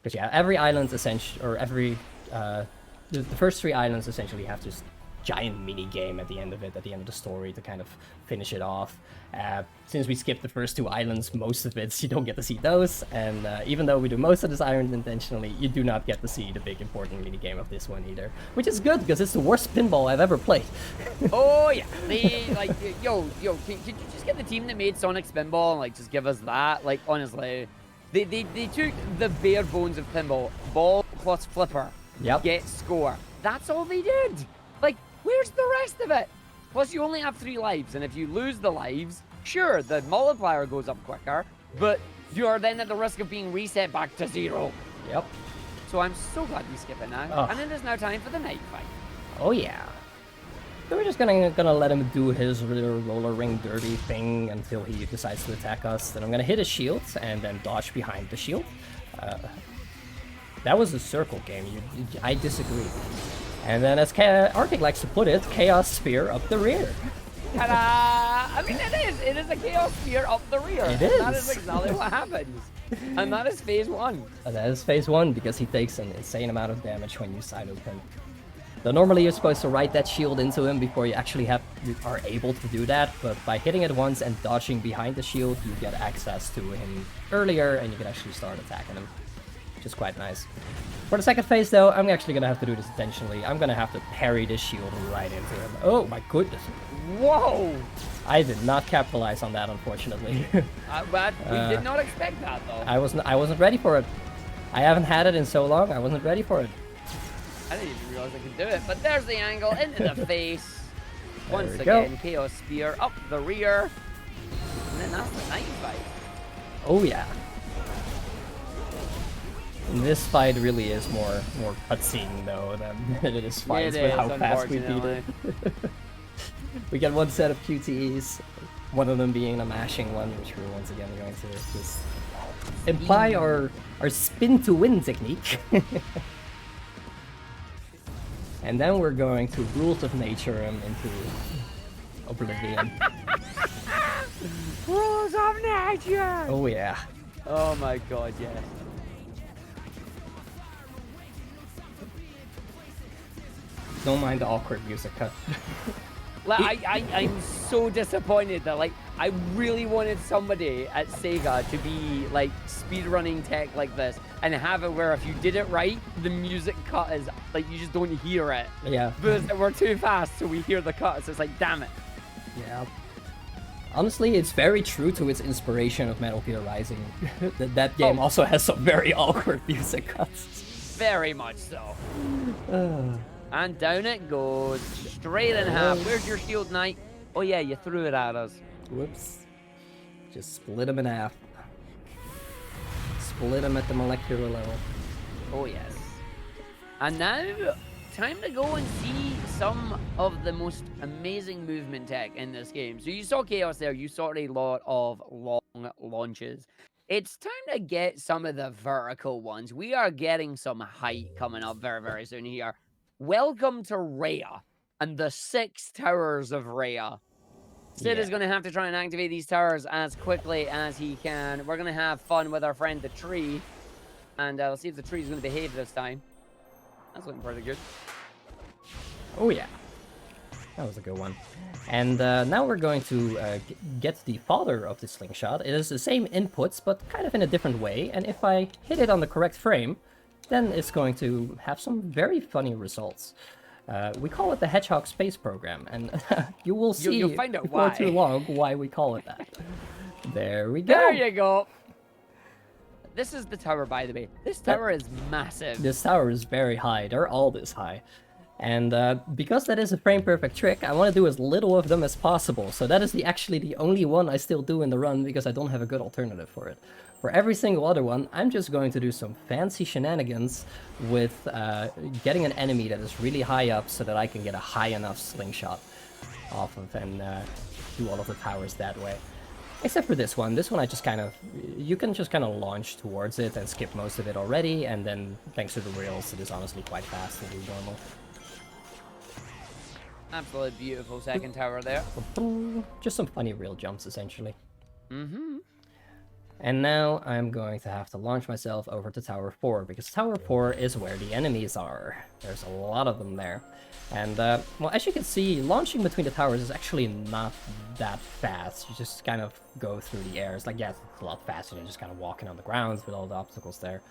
Because yeah, every island essentially, or every, the first 3 islands essentially have this giant mini game at the end of it, at the end of the story, to kind of finish it off. Since we skipped the first 2 islands, most of it, you don't get to see those, and even though we do most of this island intentionally, you do not get to see the big important mini game of this one either. Which is good, because it's the worst pinball I've ever played. Oh yeah, they like, yo, can you just get the team that made Sonic Spinball and like just give us that? Like honestly, they took the bare bones of pinball, ball plus flipper, Yep. get score. That's all they did. Like, where's the rest of it? Plus, you only have 3 lives, and if you lose the lives, sure, the multiplier goes up quicker, but you are then at the risk of being reset back to 0. Yep. So I'm so glad we skip it now. Oh. And it is now time for the night fight. Oh yeah. So we're just gonna let him do his little roller ring derby thing until he decides to attack us. Then I'm gonna hit his shield and then dodge behind the shield. That was a circle game. I disagree. And then, as Argick likes to put it, Chaos Sphere up the rear. Ta-da! I mean, it is a Chaos Sphere up the rear. It is. That is exactly what happens. And that is phase 1. That is phase 1, because he takes an insane amount of damage when you side with him. So normally you're supposed to ride that shield into him before you actually are able to do that, but by hitting it once and dodging behind the shield, you get access to him earlier and you can actually start attacking him, which is quite nice. For the second phase though, I'm actually gonna have to do this intentionally. I'm gonna have to parry this shield right into him. Oh my goodness. Whoa! I did not capitalize on that, unfortunately. But we did not expect that though. I wasn't ready for it. I haven't had it in so long, I wasn't ready for it. I didn't even realize I could do it, but there's the angle into the face. Once we go. again, Chaos Spear up the rear. And then that's the night fight. Oh yeah. And this fight really is more cutscene though than it is fights with how fast we beat it. We get one set of QTEs, one of them being a mashing one, which we're once again going to just imply our spin to win technique. And then we're going to Rules of Nature him into oblivion. Rules of Nature! Oh yeah. Oh my god, yes. Don't mind the awkward music cut. Like, I'm so disappointed that, like, I really wanted somebody at Sega to be, like, speedrunning tech like this and have it where if you did it right, the music cut is, like, you just don't hear it. Yeah. But we're too fast, so we hear the cut, so it's like, damn it. Yeah. Honestly, it's very true to its inspiration of Metal Gear Rising. that game also has some very awkward music cuts. Very much so. And down it goes, straight in half. Where's your shield, Knight? Oh yeah, you threw it at us. Whoops. Just split him in half. Split him at the molecular level. Oh yes. And now, time to go and see some of the most amazing movement tech in this game. So you saw Chaos there, you saw a lot of long launches. It's time to get some of the vertical ones. We are getting some height coming up very, very soon here. Welcome to Rhea and the 6 towers of Rhea. Cyd is going to have to try and activate these towers as quickly as he can. We're going to have fun with our friend the tree. And let's see if the tree is going to behave this time. That's looking pretty good. Oh yeah. That was a good one. And now we're going to get the father of the slingshot. It is the same inputs, but kind of in a different way. And if I hit it on the correct frame, then it's going to have some very funny results. We call it the Hedgehog Space Program, and you will see You'll find out before why. too long why we call it that. There we go. There you go. This is the tower, by the way. This tower is massive. This tower is very high. They're all this high. And because that is a frame perfect trick, I want to do as little of them as possible. So that is actually the only one I still do in the run because I don't have a good alternative for it. For every single other one, I'm just going to do some fancy shenanigans with getting an enemy that is really high up so that I can get a high enough slingshot off of and do all of the towers that way. Except for this one. This one I just kind of... You can just kind of launch towards it and skip most of it already, and then thanks to the rails, it is honestly quite fast to do normal. Absolutely beautiful second tower there. Just some funny rail jumps, essentially. Mm-hmm. And now I'm going to have to launch myself over to Tower 4, because Tower 4 is where the enemies are. There's a lot of them there. And, well, as you can see, launching between the towers is actually not that fast. You just kind of go through the air. It's like, yeah, it's a lot faster than just kind of walking on the ground with all the obstacles there.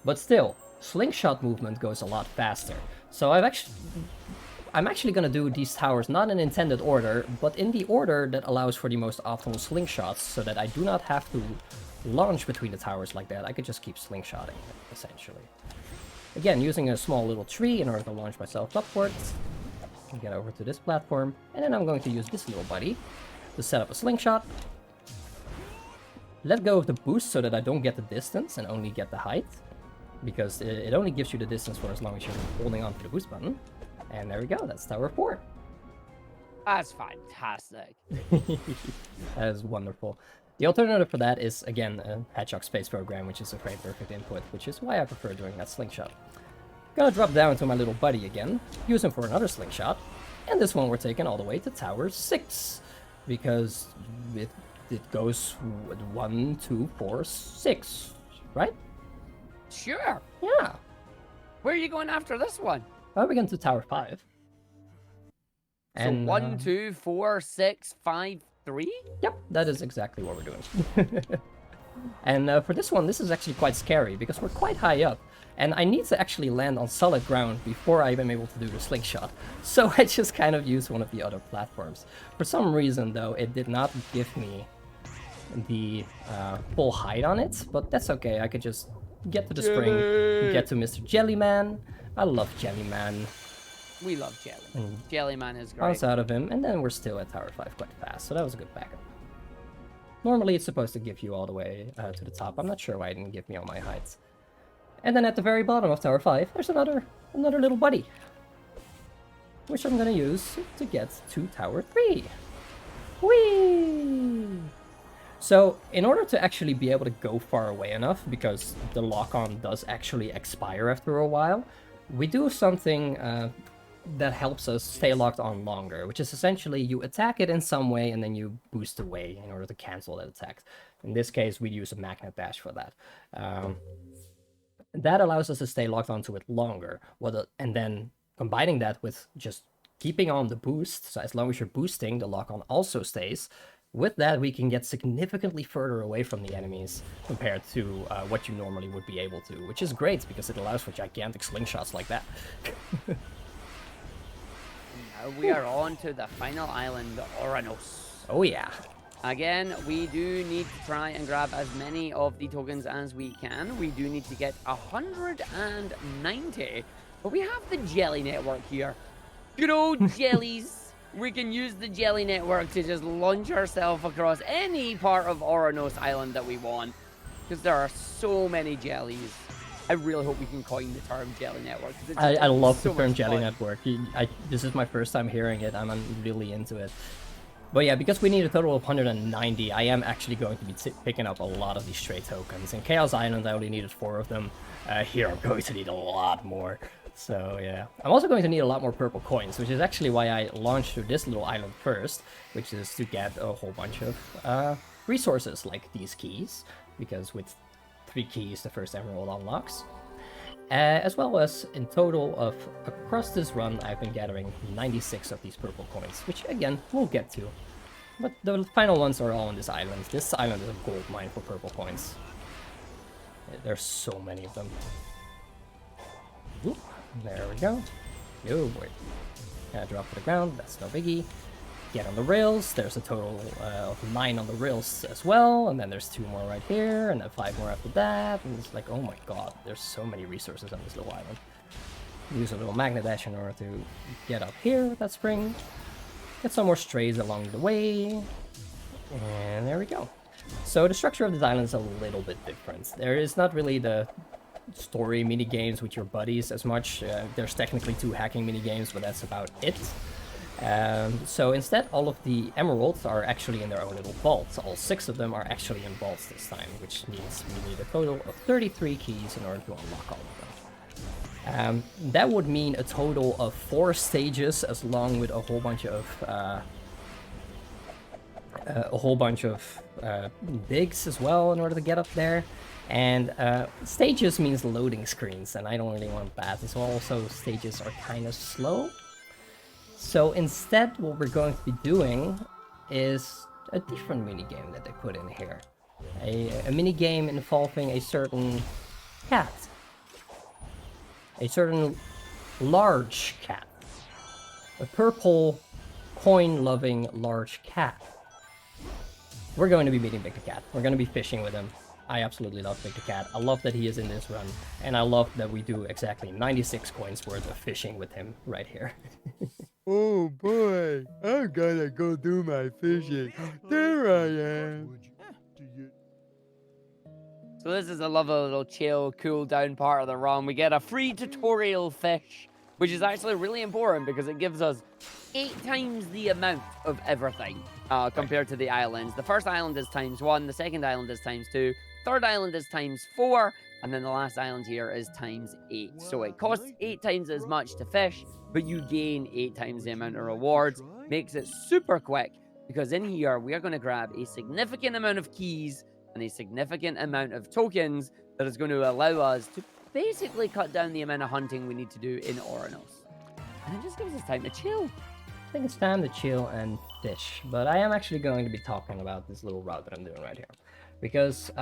But still, slingshot movement goes a lot faster. So I'm actually going to do these towers not in intended order, but in the order that allows for the most optimal slingshots, so that I do not have to launch between the towers like that. I could just keep slingshotting, essentially. Again, using a small little tree in order to launch myself upwards. Get over to this platform, and then I'm going to use this little buddy to set up a slingshot. Let go of the boost so that I don't get the distance and only get the height, because it only gives you the distance for as long as you're holding on to the boost button. And there we go, that's Tower 4. That's fantastic. That is wonderful. The alternative for that is, again, a Hedgehog Space Program, which is a frame perfect input, which is why I prefer doing that slingshot. Gonna drop down to my little buddy again, use him for another slingshot, and this one we're taking all the way to Tower 6, because it goes 1, 2, 4, 6, right? Sure. Yeah. Where are you going after this one? Well, we're going to Tower 5. So And, 1, 2, 4, 6, 5, 3? Yep, that is exactly what we're doing. And for this one, this is actually quite scary, because we're quite high up. And I need to actually land on solid ground before I'm able to do the slingshot. So I just kind of used one of the other platforms. For some reason, though, it did not give me the full height on it. But that's okay, I could just get to the spring, get to Mr. Jellyman. I love Jellyman. We love Jelly. Jellyman is great. Bounce out of him, and then we're still at Tower 5 quite fast, so that was a good backup. Normally it's supposed to give you all the way to the top. I'm not sure why it didn't give me all my heights. And then at the very bottom of Tower 5, there's another little buddy, which I'm gonna use to get to Tower 3. Whee! So, in order to actually be able to go far away enough, because the lock-on does actually expire after a while, we do something that helps us stay locked on longer, which is essentially you attack it in some way and then you boost away in order to cancel that attack. In this case, we use a magnet dash for that. That allows us to stay locked onto it longer, and then combining that with just keeping on the boost, so as long as you're boosting, the lock-on also stays. With that, we can get significantly further away from the enemies compared to what you normally would be able to, which is great because it allows for gigantic slingshots like that. Now we are on to the final island, Oranos. Oh yeah. Again, we do need to try and grab as many of the tokens as we can. We do need to get 190, but we have the Jelly Network here. Good old jellies. We can use the Jelly Network to just launch ourselves across any part of Oranos Island that we want, because there are so many jellies. I really hope we can coin the term Jelly Network. I love so the term much Jelly fun. Network. This is my first time hearing it. I'm really into it. But yeah, because we need a total of 190, I am actually going to be picking up a lot of these stray tokens. In Chaos Island, I only needed 4 of them. Here, I'm going to need a lot more. So yeah, I'm also going to need a lot more purple coins, which is actually why I launched to this little island first, which is to get a whole bunch of resources like these keys, because with 3 keys the first emerald unlocks. As well as in total of across this run, I've been gathering 96 of these purple coins, which again we'll get to. But the final ones are all on this island. This island is a gold mine for purple coins. There's so many of them. Oop, there we go. Oh boy. Gotta drop to the ground, that's no biggie. Get on the rails, there's a total of 9 on the rails as well, and then there's 2 more right here, and then 5 more after that, and it's like, oh my god, there's so many resources on this little island. use a little magnet dash in order to get up here with that spring. Get some more strays along the way. And there we go. So the structure of this island is a little bit different. There is not really the story mini games with your buddies as much. There's technically 2 hacking mini games, but that's about it. So instead, all of the emeralds are actually in their own little vaults. All 6 of them are actually in vaults this time, which means we need a total of 33 keys in order to unlock all of them. That would mean a total of 4 stages, as long with a whole bunch of digs as well in order to get up there. And stages means loading screens, and I don't really want that. So also stages are kind of slow. So instead, what we're going to be doing is a different minigame that they put in here. A minigame involving a certain cat. A certain large cat. A purple, coin-loving large cat. We're going to be meeting Big the Cat. We're going to be fishing with him. I absolutely love Big the Cat. I love that he is in this run. And I love that we do exactly 96 coins worth of fishing with him right here. Oh boy, I'm gonna go do my fishing. There I am. So this is a lovely little chill, cool down part of the run. We get a free tutorial fish, which is actually really important because it gives us 8 times the amount of everything compared to the islands. The first island is ×1, the second island is ×2, third island is ×4, and then the last island here is ×8. So it costs 8 times as much to fish, but you gain 8 times the amount of rewards. Makes it super quick, because in here we are going to grab a significant amount of keys and a significant amount of tokens that is going to allow us to basically cut down the amount of hunting we need to do in Oranos. And it just gives us time to chill. I think it's time to chill and fish, but I am actually going to be talking about this little route that I'm doing right here. Because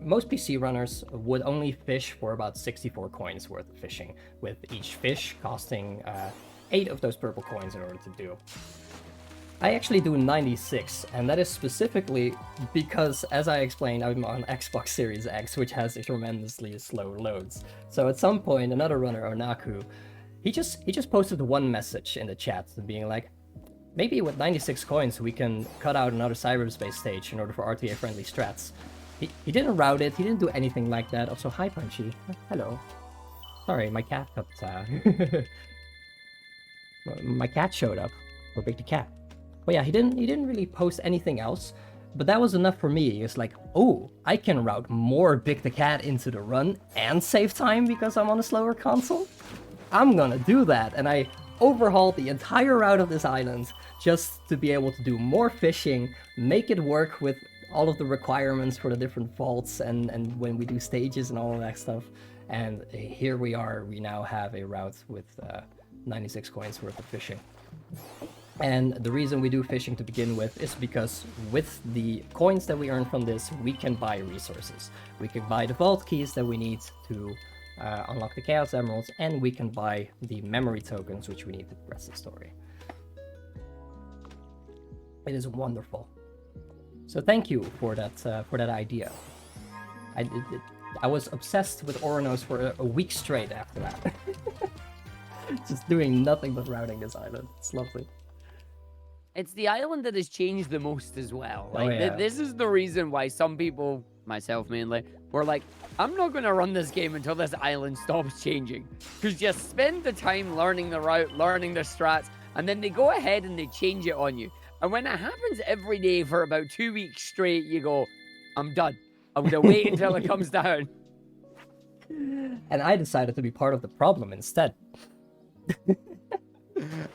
most PC runners would only fish for about 64 coins worth of fishing, with each fish costing 8 of those purple coins in order to do. I actually do 96, and that is specifically because, as I explained, I'm on Xbox Series X, which has tremendously slow loads. So at some point, another runner, Onaku, he just posted one message in the chat being like, maybe with 96 coins we can cut out another cyberspace stage in order for RTA-friendly strats. He didn't route it, he didn't do anything like that. Also, hi Punchy. Hello. Sorry, my cat got, my cat showed up. Or Big the Cat. But yeah, he didn't really post anything else. But that was enough for me. It's like, oh, I can route more Big the Cat into the run and save time because I'm on a slower console? I'm gonna do that. And I overhauled the entire route of this island just to be able to do more fishing, make it work with all of the requirements for the different vaults and when we do stages and all of that stuff. And here we are, we now have a route with 96 coins worth of fishing. And the reason we do fishing to begin with is because with the coins that we earn from this, we can buy resources. We can buy the vault keys that we need to unlock the Chaos Emeralds, and we can buy the memory tokens which we need to progress the story. It is wonderful. So thank you for that idea. I was obsessed with Oranos for a week straight after that. Just doing nothing but routing this island. It's lovely. It's the island that has changed the most as well. Like, Oh, yeah. this is the reason why some people, myself mainly, were like, I'm not going to run this game until this island stops changing. Because you spend the time learning the route, learning the strats, and then they go ahead and they change it on you. And when it happens every day for about 2 weeks straight, you go, I'm done. I'm going to wait until it comes down. And I decided to be part of the problem instead.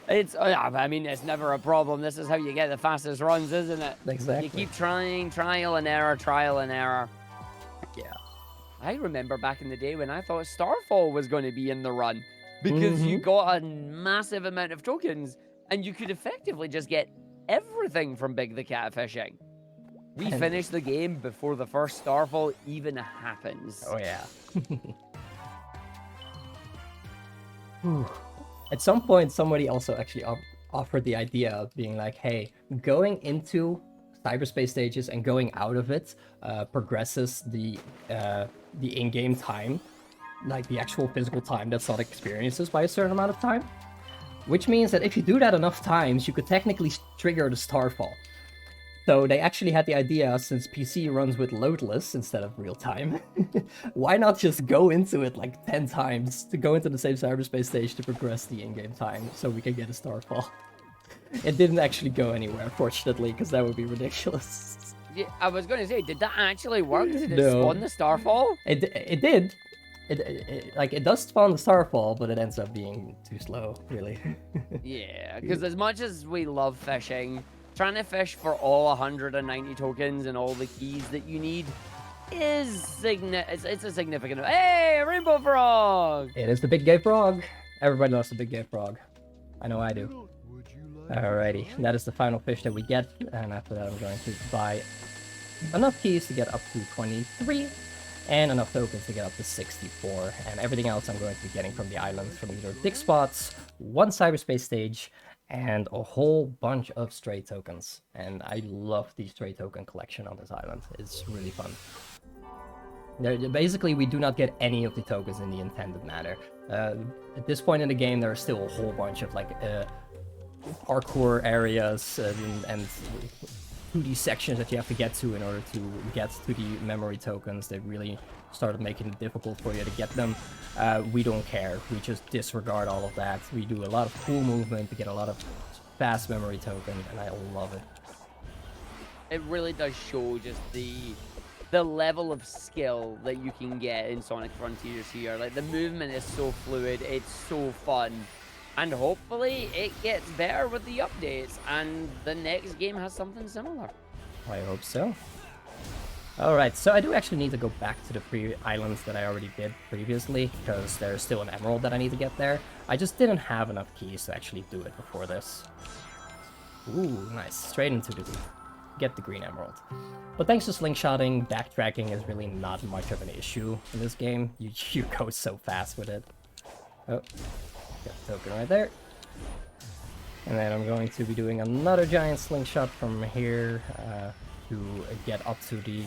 I mean, it's never a problem. This is how you get the fastest runs, isn't it? Exactly. You keep trying, trial and error, trial and error. Yeah. I remember back in the day when I thought Starfall was going to be in the run because you got a massive amount of tokens and you could effectively just get everything from Big the Cat fishing. We finished the game before the first Starfall even happens. Oh yeah. At some point, somebody also actually offered the idea of being like, hey, going into cyberspace stages and going out of it progresses the in-game time like the actual physical time that Sonic experiences by a certain amount of time. Which means that if you do that enough times, you could technically trigger the Starfall. So they actually had the idea, since PC runs with loadless instead of real time, why not just go into it like 10 times to go into the same cyberspace stage to progress the in-game time so we can get a Starfall. It didn't actually go anywhere, fortunately, because that would be ridiculous. Yeah, I was going to say, did that actually work? Did it No. spawn the Starfall? It did. It does spawn the Starfall, but it ends up being too slow, really. Yeah, because as much as we love fishing, trying to fish for all 190 tokens and all the keys that you need is it's a significant... Hey, Rainbow Frog! It is the big gay frog. Everybody loves the big gay frog. I know I do. Alrighty, that is the final fish that we get, and after that I'm going to buy enough keys to get up to 23, and enough tokens to get up to 64, and everything else I'm going to be getting from the islands, from either dig spots, one cyberspace stage, and a whole bunch of stray tokens. And I love the stray token collection on this island. It's really fun. Basically, we do not get any of the tokens in the intended manner. At this point in the game, there are still a whole bunch of like parkour areas and 2D sections that you have to get to in order to get to the memory tokens. They really started making it difficult for you to get them. We don't care. We just disregard all of that. We do a lot of cool movement to get a lot of fast memory tokens, and I love it. It really does show just the level of skill that you can get in Sonic Frontiers here. Like, the movement is so fluid, it's so fun. And hopefully it gets better with the updates, and the next game has something similar. I hope so. Alright, so I do actually need to go back to the islands that I already did previously, because there's still an emerald that I need to get there. I just didn't have enough keys to actually do it before this. Ooh, nice. Straight into the get the green emerald. But thanks to slingshotting, backtracking is really not much of an issue in this game. You go so fast with it. Oh. Got the token right there. And then I'm going to be doing another giant slingshot from here to get up to the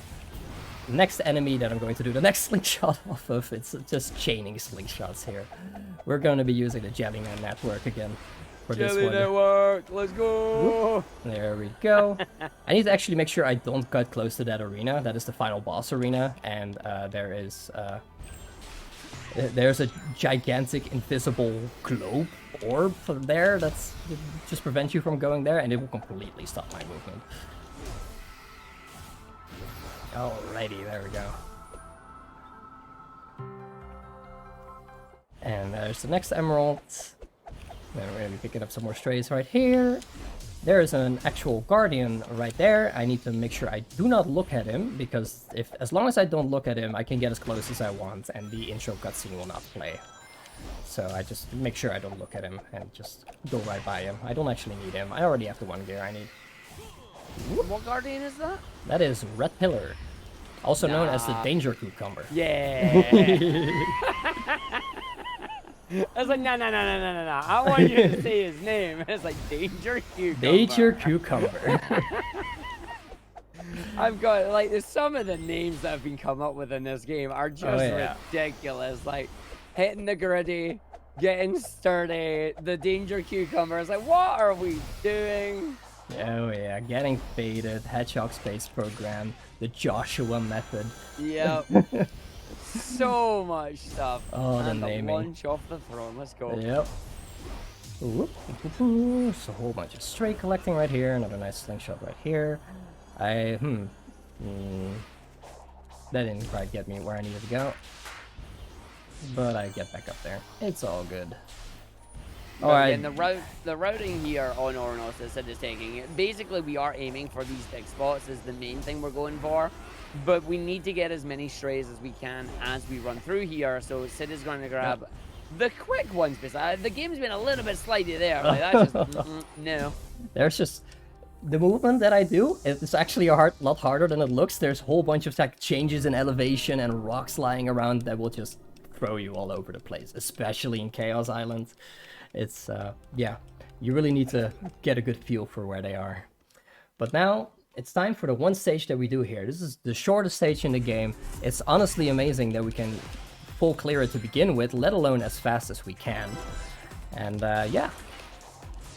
next enemy that I'm going to do the next slingshot off of. It's just chaining slingshots here. We're going to be using the Jelly network again for this one. Jelly network, let's go! There we go. I need to actually make sure I don't cut close to that arena. That is the final boss arena, and there's a gigantic invisible globe orb there that's just prevents you from going there, and it will completely stop my movement. Alrighty, there we go. And there's the next emerald. Then we're gonna be picking up some more strays right here. There's an actual guardian right there. I need to make sure I do not look at him, because as long as I don't look at him, I can get as close as I want, and the intro cutscene will not play. So I just make sure I don't look at him and just go right by him. I don't actually need him. I already have the one gear I need. What guardian is that? That is Red Pillar, also known as the Danger Cucumber. Yeah. I was like, no. I want you to say his name. It's like Danger Cucumber. Danger Cucumber. I've got, like, some of the names that have been come up with in this game are just yeah. ridiculous. Like, hitting the gritty, getting sturdy, the Danger Cucumber. It's like, what are we doing? Oh yeah, getting faded, Hedgehog Space Program, the Joshua method. Yep. So much stuff. Oh, the and naming. The launch off the throne. Let's go. Yep. There's a whole bunch of stray collecting right here. Another nice slingshot right here. That didn't quite get me where I needed to go. But I get back up there. It's all good. Again, the routing here on Ornos is Sid is taking. Basically, we are aiming for these dig spots is the main thing we're going for. But we need to get as many strays as we can as we run through here. So Sid is going to grab the quick ones. Besides, the game's been a little bit slidey there. Like, that's just no. There's just the movement that I do. It's actually a lot harder than it looks. There's a whole bunch of like changes in elevation and rocks lying around that will just throw you all over the place, especially in Chaos Island. It's yeah, you really need to get a good feel for where they are. But now it's time for the one stage that we do here. This is the shortest stage in the game. It's honestly amazing that we can full clear it to begin with, let alone as fast as we can. And yeah,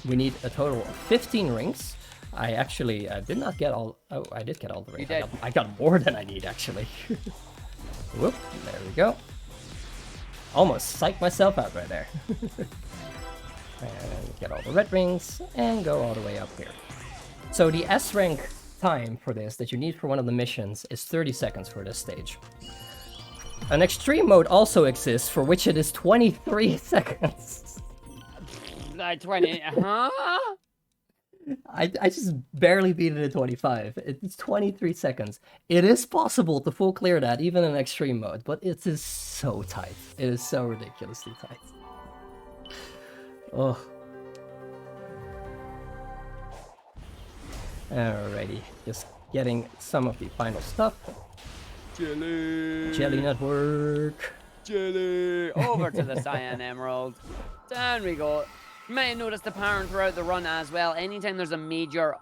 we need a total of 15 rings. I actually did not get all... Oh, I did get all the rings. You did. I got more than I need, actually. Whoop, there we go. Almost psyched myself out right there. And get all the red rings, and go all the way up here. So the S rank time for this that you need for one of the missions is 30 seconds for this stage. An extreme mode also exists, for which it is 23 seconds. 20, huh? I just barely beat it at 25. It's 23 seconds. It is possible to full clear that, even in extreme mode, but it is so tight. It is so ridiculously tight. Oh. Alrighty, just getting some of the final stuff. Jelly. Jelly Network. Jelly. Over to the Cyan Emerald. Down we go. You may have noticed the pattern throughout the run as well. Anytime there's a major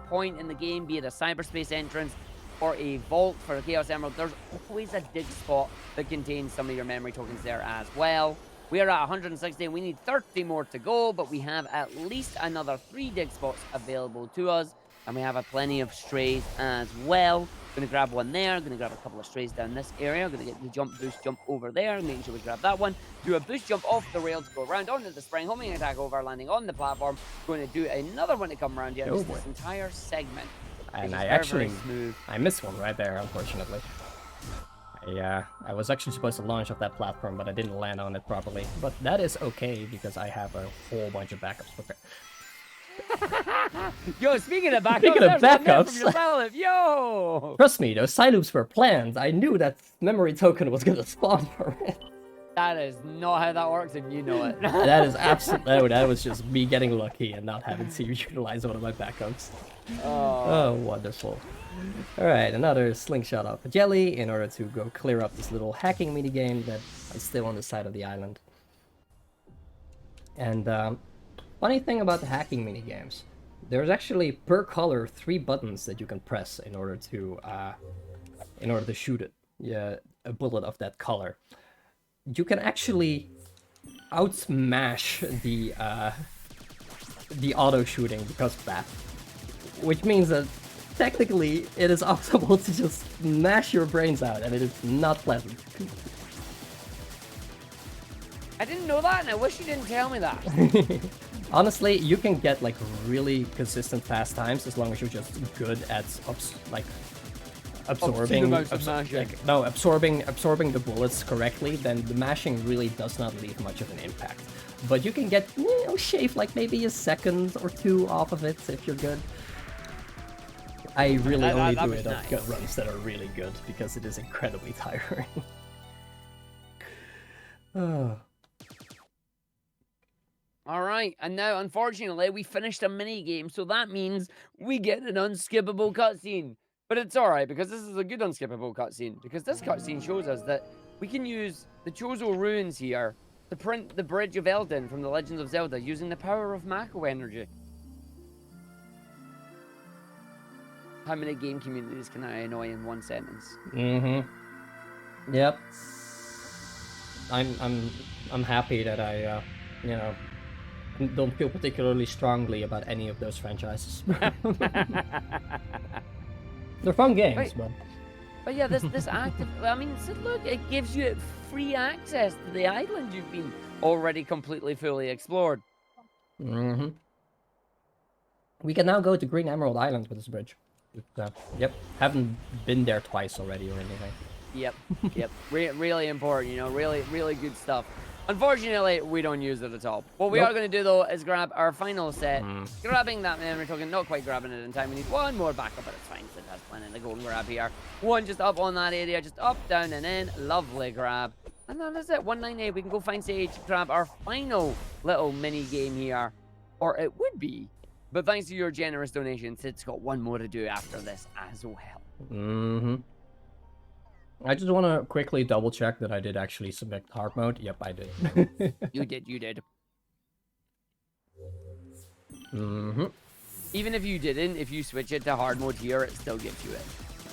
point in the game, be it a cyberspace entrance or a vault for the Chaos Emerald, there's always a dig spot that contains some of your memory tokens there as well. We are at 160, we need 30 more to go, but we have at least another 3 dig spots available to us, and we have plenty of strays as well. Gonna grab one there, gonna grab a couple of strays down this area, gonna get the jump, boost, jump over there, making sure we grab that one. Do a boost jump off the rail to go around onto the spring, homing attack over, landing on the platform. Going to do another one to come around here, just this entire segment. And I very, actually, very smooth. I missed one right there, unfortunately. I was actually supposed to launch off that platform, but I didn't land on it properly. But that is okay, because I have a whole bunch of backups prepared. Yo, speaking of backups, Speaking of there's one there backups. from yourself. Yo! Trust me, those side loops were planned. I knew that memory token was gonna spawn for it. That is not how that works, and you know it. That is absolutely... No, that was just me getting lucky and not having to utilize one of my backups. Oh, wonderful. Alright, another slingshot off a jelly in order to go clear up this little hacking minigame that is still on the side of the island. And funny thing about the hacking minigames, there's actually per color 3 buttons that you can press in order to shoot it. Yeah, a bullet of that color. You can actually out-smash the auto shooting because of that, which means that technically it is optimal to just smash your brains out, and it is not pleasant. I didn't know that, and I wish you didn't tell me that. Honestly, you can get like really consistent fast times as long as you're just good at absorbing the bullets correctly. Then the mashing really does not leave much of an impact. But you can get, shave like maybe a second or 2 off of it if you're good. I really only do it on good runs that are really good, because it is incredibly tiring. Alright, and now unfortunately we finished a mini game, so that means we get an unskippable cutscene. But it's alright, because this is a good unskippable cutscene, because this cutscene shows us that we can use the Chozo ruins here to print the Bridge of Eldin from The Legend of Zelda using the power of Mako energy. How many game communities can I annoy in one sentence? Yep. I'm happy that I don't feel particularly strongly about any of those franchises. They're fun games, But yeah, this active, I mean, so look, it gives you free access to the island you've been already completely fully explored. We can now go to Green Emerald Island with this bridge. Yep, haven't been there twice already or anything. Yep. Really important, really good stuff. Unfortunately, we don't use it at all. What we are going to do, though, is grab our final set. Grabbing that memory token, not quite grabbing it in time. We need one more backup, but it's fine. It has plenty to go and grab here. One just up on that area, just up, down, and in. Lovely grab. And that is it, 198. We can go find Sage, grab our final little mini game here. Or it would be. But thanks to your generous donation, Sid's got one more to do after this as well. I just want to quickly double check that I did actually submit hard mode. Yep, I did. You did. Even if you didn't, if you switch it to hard mode here, it still gives you it.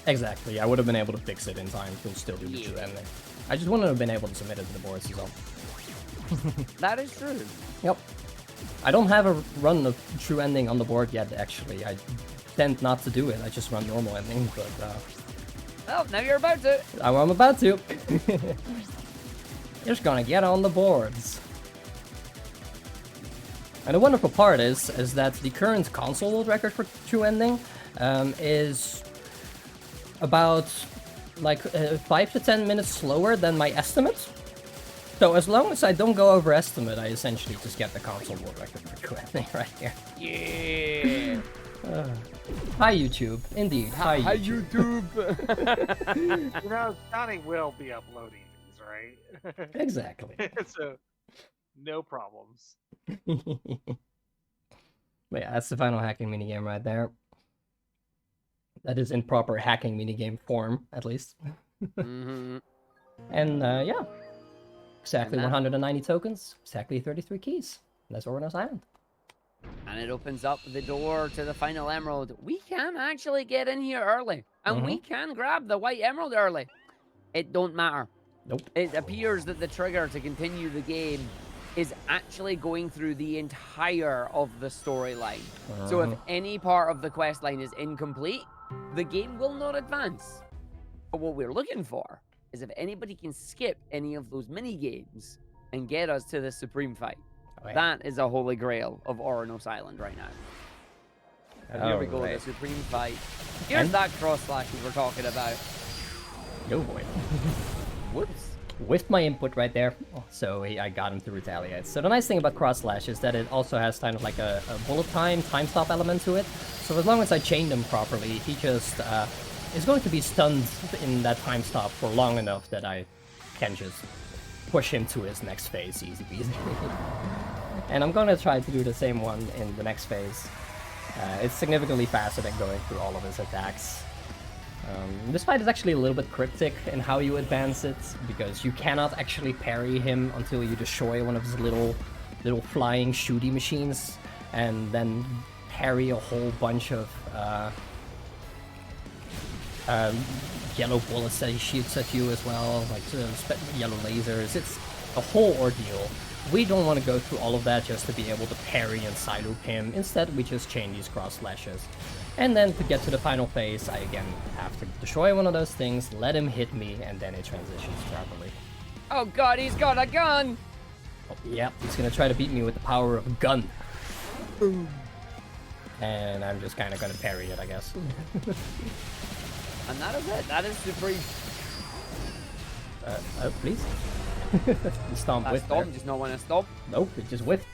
Exactly. I would have been able to fix it in time to still do the true ending. I just wouldn't have been able to submit it to the boards as well. That is true. Yep. I don't have a run of true ending on the board yet, actually. I tend not to do it. I just run normal ending, but Well, now you're about to. I'm about to. Just gonna get on the boards. And the wonderful part is that the current console world record for true ending is about like 5 to 10 minutes slower than my estimate. So as long as I don't go over estimate, I essentially just get the console world record for true ending right here. Yeah. Hi YouTube, indeed. Hi YouTube. You know, Johnny will be uploading these, right? Exactly. So, no problems. But yeah, that's the final hacking minigame right there. That is in proper hacking minigame form, at least. Mm-hmm. And yeah, exactly And that- 190 tokens, exactly 33 keys. That's Ornos Island. And it opens up the door to the final emerald. We can actually get in here early. And we can grab the white emerald early. It don't matter. Nope. It appears that the trigger to continue the game is actually going through the entire of the storyline. So if any part of the quest line is incomplete, the game will not advance. But what we're looking for is if anybody can skip any of those mini games and get us to the supreme fight. Oh, yeah. That is a holy grail of Oranos Island right now. And here we go, Alright. the supreme fight. Here's that cross slash we were talking about. Yo boy. Whoops. With my input right there, so I got him to retaliate. So the nice thing about cross slash is that it also has kind of like a bullet time stop element to it. So as long as I chain them properly, he just is going to be stunned in that time stop for long enough that I can just push him to his next phase, easy peasy. And I'm gonna try to do the same one in the next phase. It's significantly faster than going through all of his attacks. This fight is actually a little bit cryptic in how you advance it, because you cannot actually parry him until you destroy one of his little flying shooty machines, and then parry a whole bunch of yellow bullets that he shoots at you as well, like yellow lasers. It's a whole ordeal. We don't want to go through all of that just to be able to parry and side loop him. Instead, we just chain these cross slashes. And then to get to the final phase, I again have to destroy one of those things, let him hit me, and then it transitions properly. Oh god, he's got a gun! Oh, yep, he's gonna try to beat me with the power of a gun. Boom. And I'm just kind of gonna parry it, I guess. And that is it. That is supreme. Please? You stomp That with stomp there. does not want to stop. Nope, it just whiffed.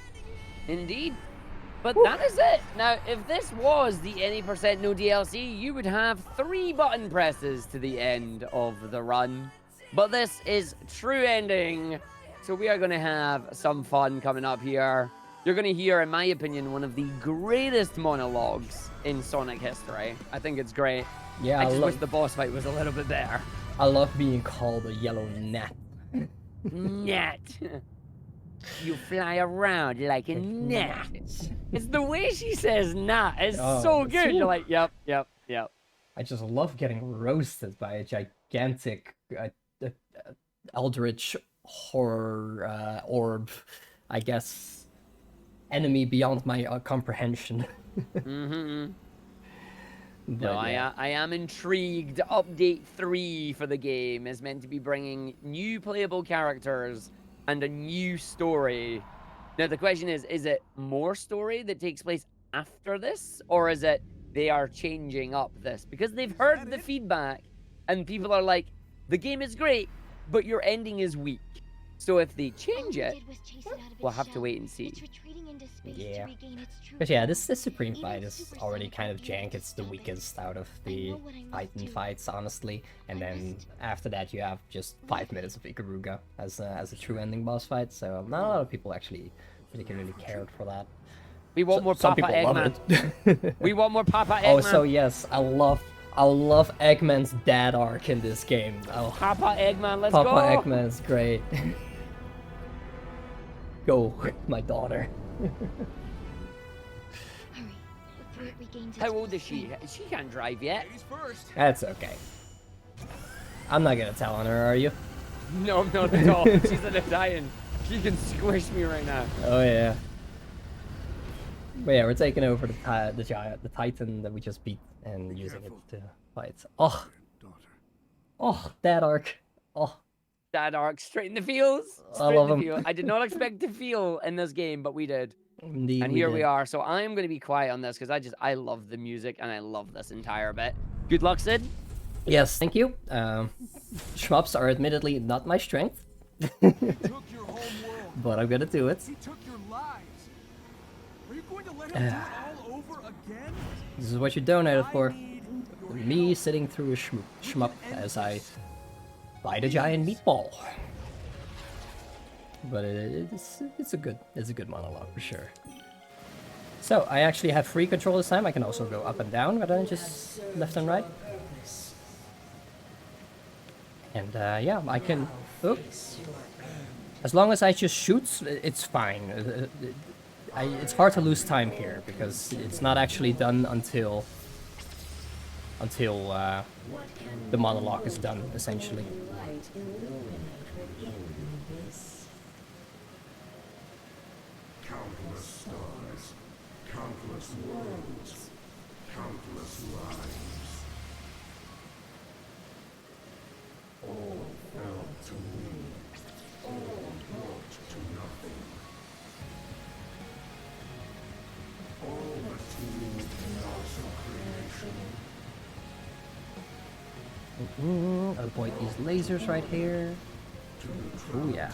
Indeed. But that is it. Now, if this was the any percent no DLC, you would have 3 button presses to the end of the run. But this is true ending. So we are going to have some fun coming up here. You're going to hear, in my opinion, one of the greatest monologues in Sonic history. I think it's great. Yeah, I just wish the boss fight was a little bit better. I love being called a yellow gnat. Gnat. You fly around like a gnat. It's the way she says gnat. It's Oh, so it's good. cool. You're like, yep. I just love getting roasted by a gigantic eldritch horror orb, I guess, enemy beyond my comprehension. Mm-hmm. But, No, yeah. I am intrigued. Update 3 for the game is meant to be bringing new playable characters and a new story. Now, the question is it more story that takes place after this? Or is it they are changing up this? Because they've heard the feedback and people are like, the game is great, but your ending is weak. So if they change it, we'll have to wait and see. Yeah. But yeah, this Supreme fight is already kind of jank. It's the weakest out of the Titan fights, honestly. And then after that, you have just 5 minutes of Ikaruga as a true ending boss fight. So not a lot of people actually particularly cared for that. We want more Some Papa people love Eggman. it. We want more Papa Eggman. Oh, so yes, I love Eggman's dad arc in this game. Oh, Papa Eggman, let's Papa go. Eggman's great. Go, my daughter. How old is she? She can't drive yet. That's okay. I'm not gonna tell on her, are you? No, not at all. She's an Italian. She can squish me right now. Oh yeah. But yeah, we're taking over the giant, the Titan that we just beat, and using it to fight. Oh, oh, that arc. Oh, That arc straight in the feels. I Straight love in the him. feel. I did not expect to feel in this game, but we did. Indeed, And here we did. are. So I am going to be quiet on this because I love the music and I love this entire bit. Good luck, Sid. Yes, thank you. Shmups are admittedly not my strength, Took your home world. but I'm gonna do it. He took your lives. Are you going to let him do it all over again? This is what you donated for. I need your Me sitting through a shmup as I bite a giant meatball. But it's a good monologue for sure. So I actually have free control this time. I can also go up and down rather than just left and right. And yeah, I can. Oh, as long as I just shoot, it's fine. It's hard to lose time here because it's not actually done until the monologue is done, essentially. Countless stars, countless worlds, countless lives. All fell to me, all brought to nothing. All the tools chaos of creation. Avoid these lasers right here. Oh yeah.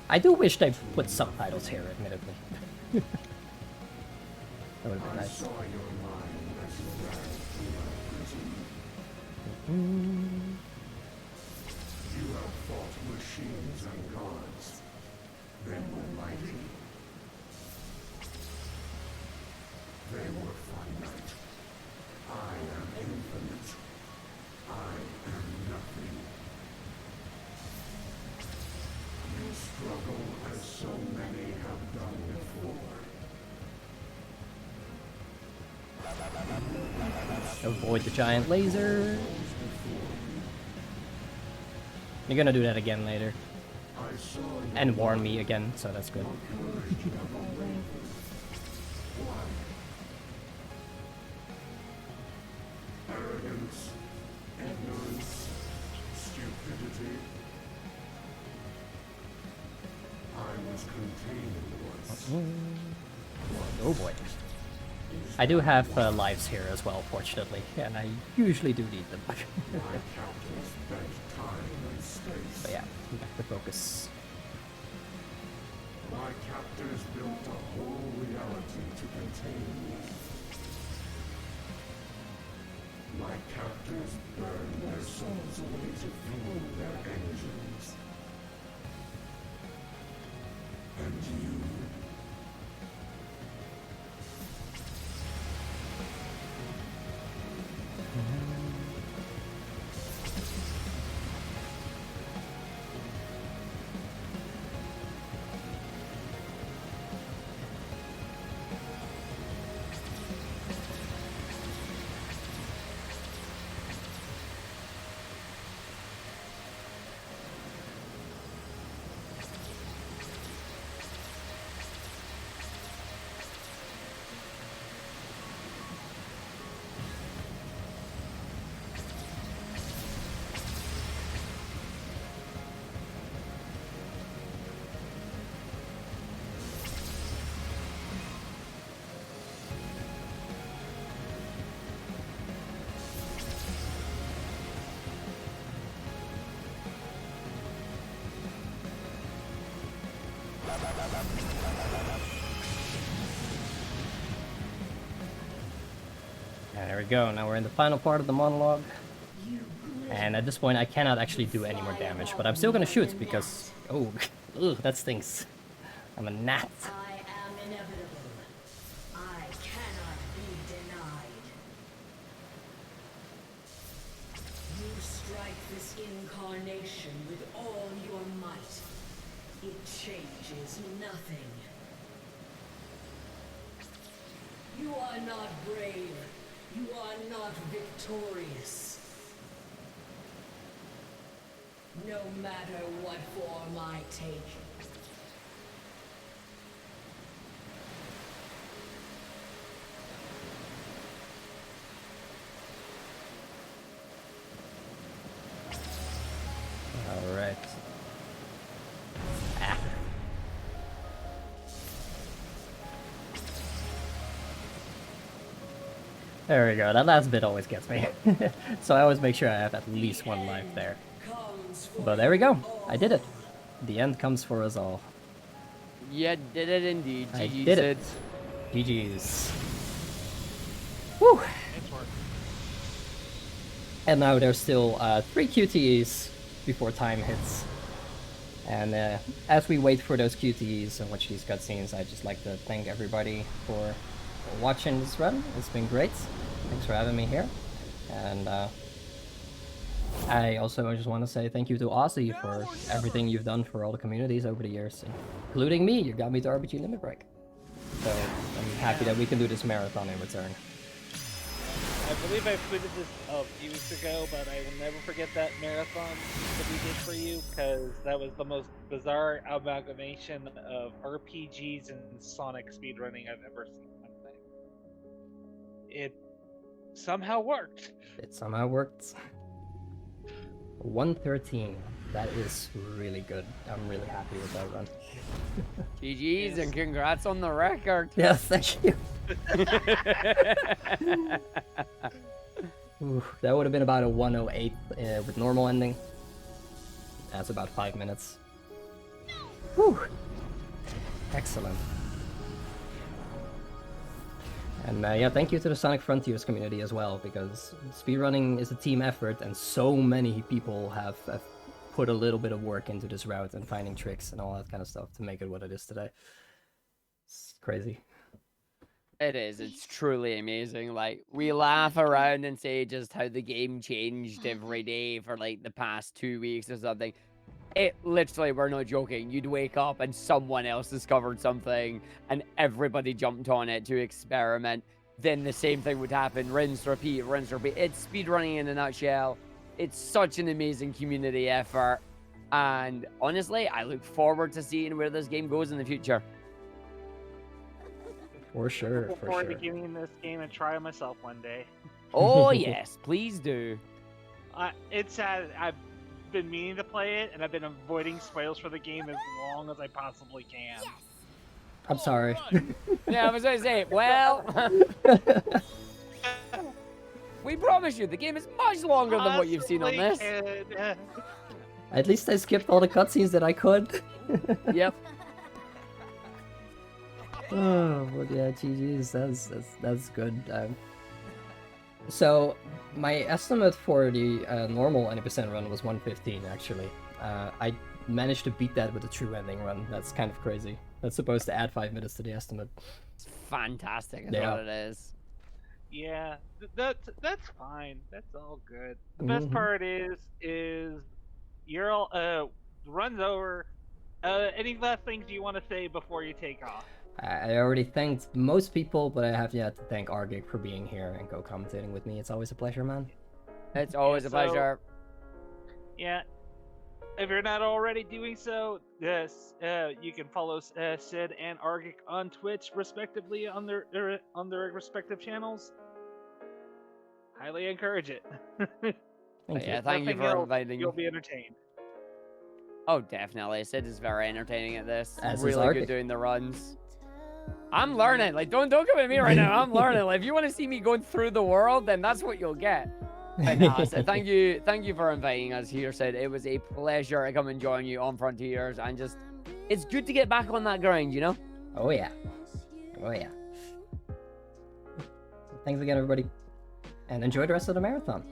I do wish they put subtitles here, admittedly. That would have been nice. You have fought machines and gods. They were mighty. They were finite. I am infinite. I am nothing. You struggle as so many have done before. Avoid the giant laser. You're gonna do that again later. I saw And warn me again, so that's good. arrogance, ignorance, stupidity. I was contained once. Oh boy. I do have lives here as well, fortunately, and I usually do need them. My captors spent time and space. But yeah, back to focus. My captors built a whole reality to contain me. My captors burned their souls away to fuel their engines. And you? There we go, now we're in the final part of the monologue. And at this point I cannot actually do any more damage, but I'm still gonna shoot because... Oh, ugh, that stinks. I'm a gnat. I am inevitable. I cannot be denied. You strike this incarnation with all your might. It changes nothing. You are not brave. You are not victorious. no matter what form I take. All right. There we go. That last bit always gets me. So I always make sure I have at least one life there. But there we go. I did it. The end comes for us all. You did it indeed. I GG, did it. Sid. GG's. Woo! It's work. And now there's still 3 QTEs before time hits. And as we wait for those QTEs and watch these cutscenes, I'd just like to thank everybody for watching this run. It's been great. Thanks for having me here. And I also just want to say thank you to Ozzy for everything you've done for all the communities over the years, including me. You got me to RPG Limit Break. So I'm happy that we can do this marathon in return. I believe I tweeted this a few weeks ago, but I will never forget that marathon that we did for you, because that was the most bizarre amalgamation of RPGs and Sonic speedrunning I've ever seen. It somehow worked. It somehow worked. 113. That is really good. I'm really happy with that run. GG's and congrats on the record. Yes, thank you. Ooh, that would have been about a 108 with normal ending. That's about 5 minutes. Whew. Excellent. And yeah, thank you to the Sonic Frontiers community as well, because speedrunning is a team effort, and so many people have put a little bit of work into this route and finding tricks and all that kind of stuff to make it what it is today. It's crazy. It is. It's truly amazing. Like, we laugh around and say just how the game changed every day for like the past 2 weeks or something. It literally, we're not joking. You'd wake up and someone else discovered something and everybody jumped on it to experiment. Then the same thing would happen. Rinse, repeat, rinse, repeat. It's speedrunning in a nutshell. It's such an amazing community effort. And honestly, I look forward to seeing where this game goes in the future. For sure, Look for forward sure. to getting in this game and try it myself one day. Oh, yes. Please do. It's sad. I've been meaning to play it, and I've been avoiding spoilers for the game as long as I possibly can. I'm sorry. Yeah, I was going to say, well... we promise you, the game is much longer than what you've seen on this. Kid. At least I skipped all the cutscenes that I could. Yep. Oh, but yeah, GG's, that's good. So, my estimate for the normal 90% run was 115, actually. I managed to beat that with a true ending run. That's kind of crazy. That's supposed to add 5 minutes to the estimate. It's fantastic is Yeah. what it is. Yeah, that's fine. That's all good. The best part is you're all the run's over. Any last things you want to say before you take off? I already thanked most people, but I have yet to thank Argick for being here and co-commentating with me. It's always a pleasure, man. It's always a pleasure. Yeah, if you're not already doing so, yes, you can follow Sid and Argick on Twitch, respectively, on their respective channels. Highly encourage it. Thank you. Yeah, thank you Nothing for else, inviting. You'll be entertained. Oh, definitely. Sid is very entertaining at this. As is Really Argick. good doing the runs. I'm learning. Like, don't come at me right now. I'm learning. Like, if you want to see me going through the world, then that's what you'll get. But no, so thank you for inviting us here, Sid. It was a pleasure to come and join you on Frontiers, and just, it's good to get back on that grind, you know? Oh yeah. Oh yeah. Thanks again, everybody. And enjoy the rest of the marathon.